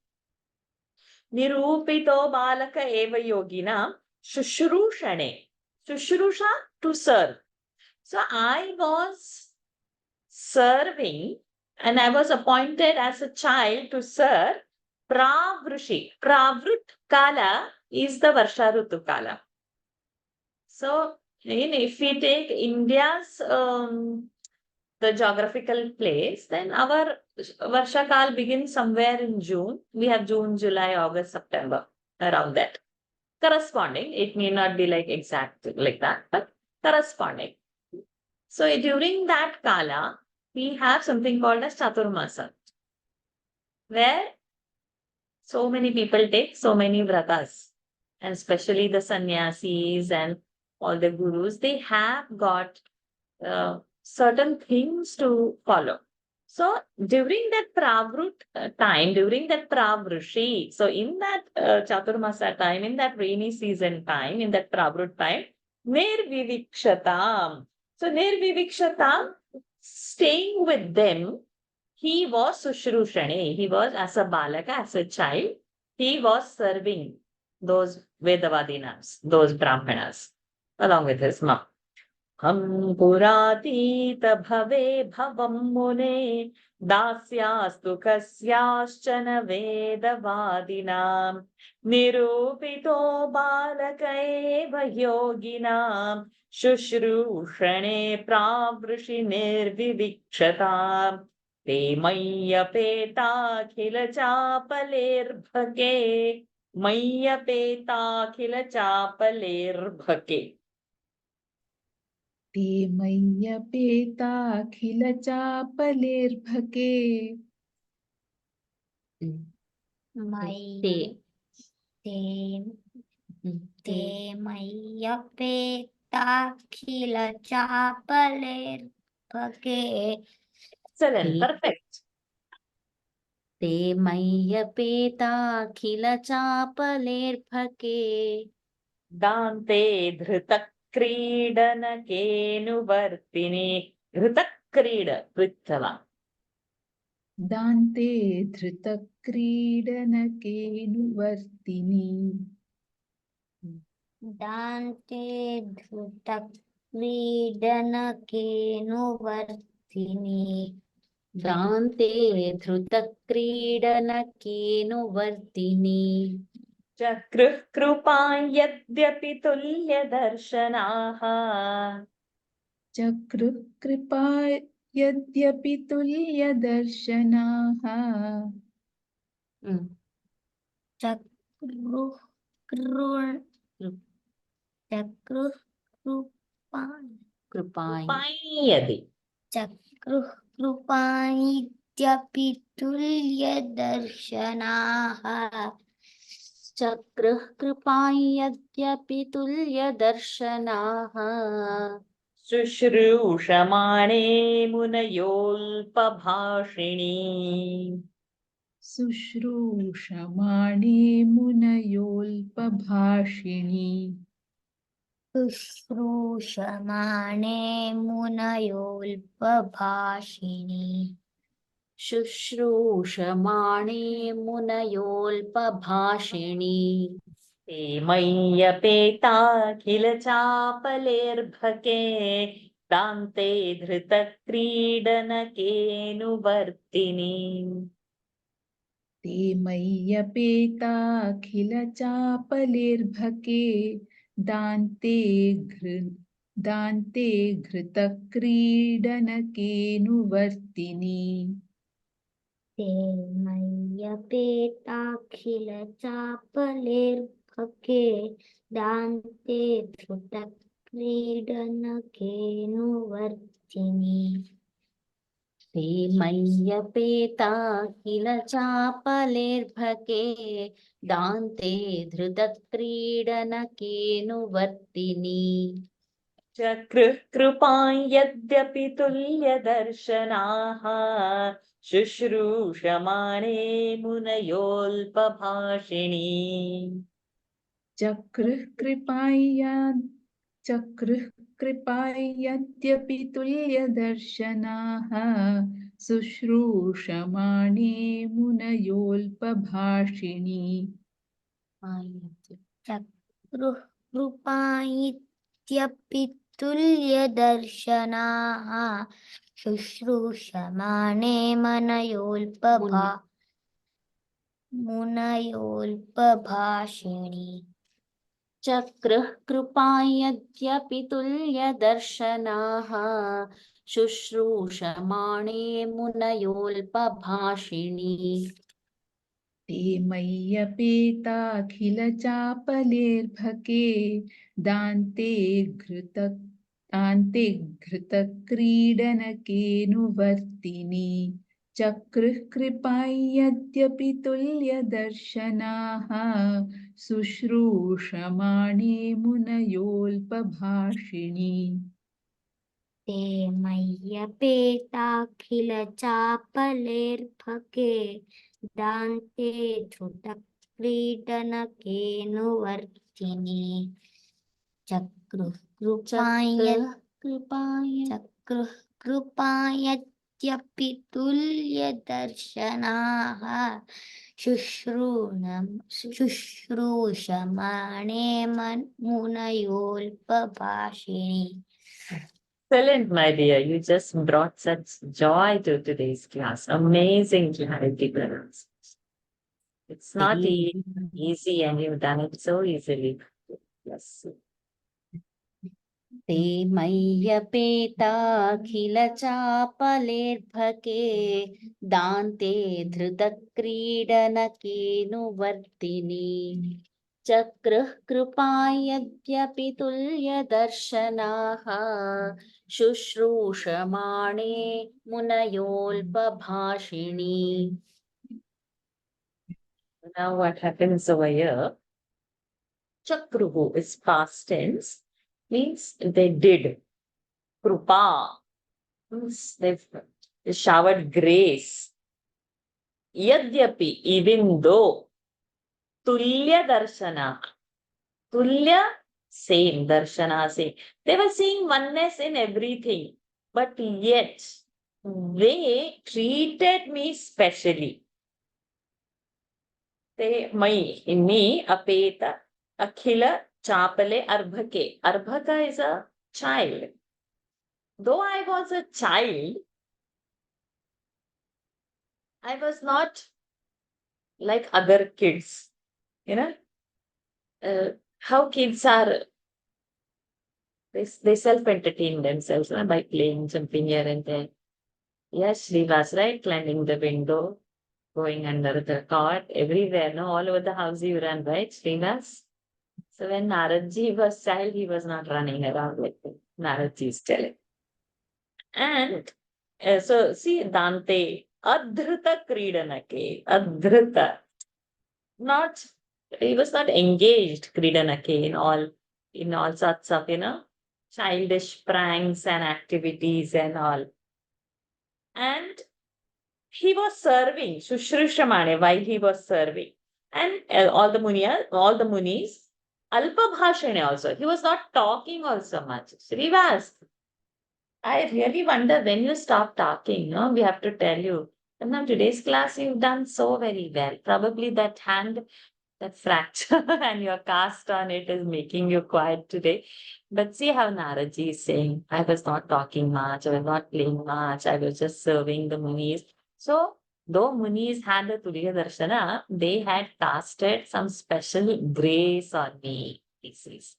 Nirupito balaka eva yogina shushrushane. Shushrusha, to serve. So I was serving and I was appointed as a child to serve Pravrushi. Pravrut Kala is the Varsha Rutu Kala. So if we take India's the geographical place, then our Varsha Kal begins somewhere in June. We have June, July, August, September, around that. Corresponding, it may not be like exact like that, but corresponding. So during that Kala, we have something called as Chaturmasa, where so many people take so many vratas, and especially the sannyasis and all the gurus, they have got certain things to follow. So during that Pravrut time, during that Pravrushi, so in that Chaturmasa time, in that rainy season time, in that Pravrut time, Nirvivikshatam. So Nirvivikshatam, staying with them, he was Sushrushane. He was as a balaka, as a child, he was serving those Vedavadinas, those Brahmanas, along with his mom. Ham puratita bhave bhavam mune dasyastu kasyaschana vedavadinam nirupito balaka eva yoginam shushrushane pravrushi nirvivikshatam te mayyapeta chapalerbhake mayyapeta chapalerbhake. ते मय्यपेताखिलचापलेर्भके ते मय्यपेताखिल चापलेर्भके. Excellent, perfect. ते मय्यपेताखिलचापलेर्भके दान्ते धृतक्रीडनकेनुवर्तिनि. धृतक्रीड, पृच्छला. दान्ते धृतक्रीडनकेनुवर्तिनि दान्ते धृतक्रीडनकेनुवर्तिनि. दान्ते धृतक्रीडनकेनुवर्तिनि चक्रुः कृपां यद्यपि तुल्यदर्शनाः. चक्रुः कृपा यद्यपि तुल्यदर्शनाः चक्रुः कृपायति. चक्रुः कृपायित्यपि तुल्यदर्शनाः. चक्रुः कृपां यद्यपि तुल्यदर्शनाः शुश्रूषमाणे मुनयोल्पभाषिणी. शुश्रूषमाणे मुनयोल्पभाषिणी शुश्रूषमाणे मुनयोल्पभाषिणी. शुश्रूषमाणे मुनयोऽल्पभाषिणी ते मय्यपेताखिल चापलेर्भके दान्ते धृतक्रीडनकेऽनुवर्तिनि ते मय्यपेताखिलचापलेर्भके दान्ते घृतक्रीडनकेऽनुवर्तिनि ते मय्यपेताखिलचापलेर्भके दान्ते धृतक्रीडनकेऽनुवर्तिनि ते मय्यपेताखिलचापलेर्भके दान्ते धृतक्रीडनकेऽनुवर्तिनि चक्रुः कृपां यद्यपि तुल्यदर्शनाः शुश्रूषमाणे मुनयोऽल्पभाषिणी चक्रुः कृपाय यद्यपि तुल्यदर्शनाः शुश्रूषमाणे मुनयोऽल्पभाषिणी चक्रुः कृपायित्यपि तुल्यदर्शनाः शुश्रूषमाणे मुनयोऽल्पभाषिणी चक्रुः कृपां यद्यपि तुल्यदर्शनाः शुश्रूषमाणे मुनयोऽल्पभाषिणी ते मय्यपेताखिलचापलेर्भके दान्ते घृतक्रीडनकेऽनुवर्तिनि चक्रुः कृपां यद्यपि तुल्यदर्शनाः शुश्रूषमाणे मुनयोऽल्पभाषिणी ते मय्यपेताखिलचापलेर्भके दान्ते धृतक्रीडनकेऽनुवर्तिनि चक्रुः कृपायत्यपि तुल्यदर्शनाः शुश्रूषमाणे मुनयोऽल्पभाषिणी. Excellent, my dear. You just brought such joy to today's class. Amazing clarity, parents. It's not easy, and you've done it so easily. Yes. ते मय्यपेताखिलचापलेर्भके दान्ते धृतक्रीडनकेऽनुवर्तिनि चक्रुः कृपां यद्यपि तुल्यदर्शनाः शुश्रूषमाणे मुनयोऽल्पभाषिणी. Now what happens over here? Chakruhu is past tense, means they did. Krupa means they showered grace. Yadyapi, even though. Tulya darshana. Tulya, same. Darshana, same. They were seeing oneness in everything. But yet, they treated me specially. They, in me, apeta, akhila, chapale, arbhake. Arbhaka is a child. Though I was a child, I was not like other kids. You know, how kids are, they self-entertain themselves by playing, jumping here and there. Yes, Srivas, right? Climbing the window, going under the cot, everywhere, no, all over the house you run, right, Srivas? So when Naradji was child, he was not running around like that. Naradji is telling. And so see, Dante, Adhrita Kridanake, Adhrita. Not, he was not engaged, Kridanake, in all sorts of, childish pranks and activities and all. And he was serving, Shushrushamane, while he was serving. And all the munis, Alpa Bhashane also. He was not talking also much. Srivas, I really wonder when you stop talking, no? We have to tell you. And now today's class, you've done so very well. Probably that hand, that fracture and your cast on it is making you quiet today. But see how Naraji is saying, I was not talking much, I was not playing much, I was just serving the Munis. So, though Munis had the Tuliya Darshana, they had casted some special grace on me. This is.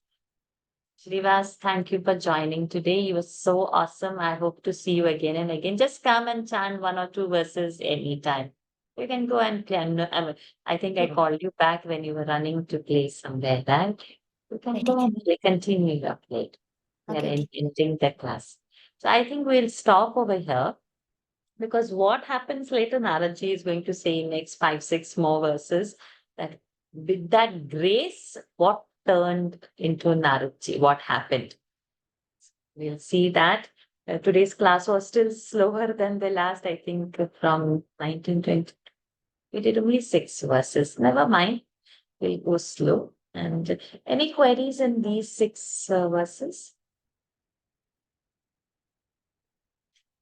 Shrivas, thank you for joining today. You were so awesome. I hope to see you again and again. Just come and chant 1 or 2 verses anytime. You can go and play. I think I called you back when you were running to play somewhere, right? You can go and continue your play. We are ending the class. So I think we'll stop over here because what happens later, Naraji is going to say in next 5, 6 more verses that with that grace, what turned into Naraji, what happened. We'll see that. Today's class was still slower than the last, I think, from 1920. We did only 6 verses. Never mind. We'll go slow. And any queries in these 6 verses?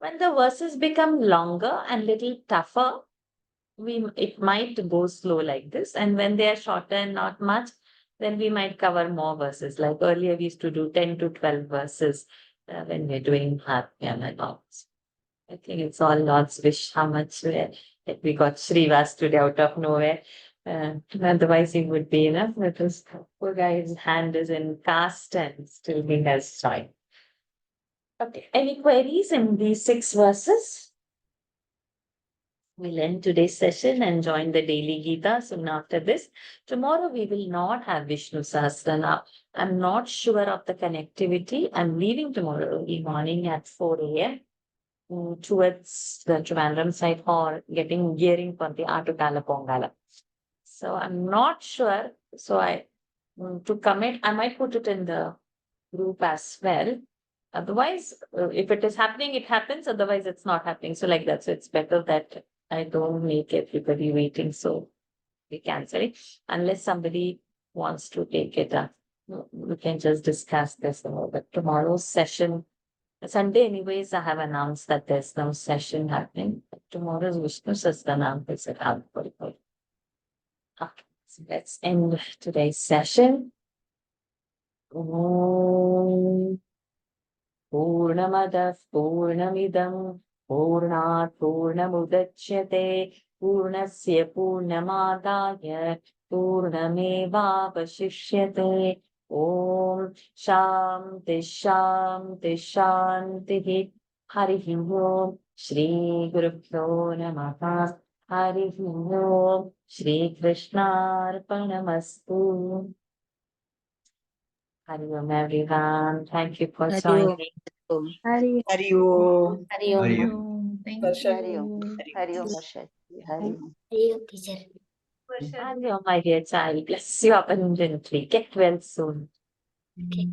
When the verses become longer and little tougher, it might go slow like this. And when they are shorter and not much, then we might cover more verses. Like earlier, we used to do 10 to 12 verses when we're doing Bhagavatam and all. I think it's all Lord's wish how much we got Shrivas today out of nowhere. Otherwise, he would be enough. Because poor guy's hand is in cast and still he has joy. Okay, any queries in these 6 verses? We'll end today's session and join the daily Gita soon after this. Tomorrow we will not have Vishnu Sahasranam. I'm not sure of the connectivity. I'm leaving tomorrow early morning at 4 a.m. Towards the Trivandrum side for gearing for the Atukala Pongala. So I'm not sure. So to commit, I might put it in the group as well. Otherwise, if it is happening, it happens. Otherwise, it's not happening. So like that. So it's better that I don't make everybody waiting. So we cancel it. Unless somebody wants to take it up. We can just discuss this more. But tomorrow's session, Sunday anyways, I have announced that there's no session happening. But tomorrow's Vishnu Sahasranam is at Alpuri. Okay, so let's end today's session. Om Purnamadah Purnamidam Purnat Purnamudachyate Purnasya Purnamadaya Purnamevavashishyate Om Shanti Shanti Shanti Hari Om Shri Gurubhyo Namaha Hari Om Shri Krishnarpanamastu. Hari Om everyone. Thank you for Hari joining. Om. Hari Om. Hari Om. Thank Darshan. you. Hari Om Harshad. Hari Om. teacher. Hari Om, my dear child. Bless you abundantly. Get well soon. Okay.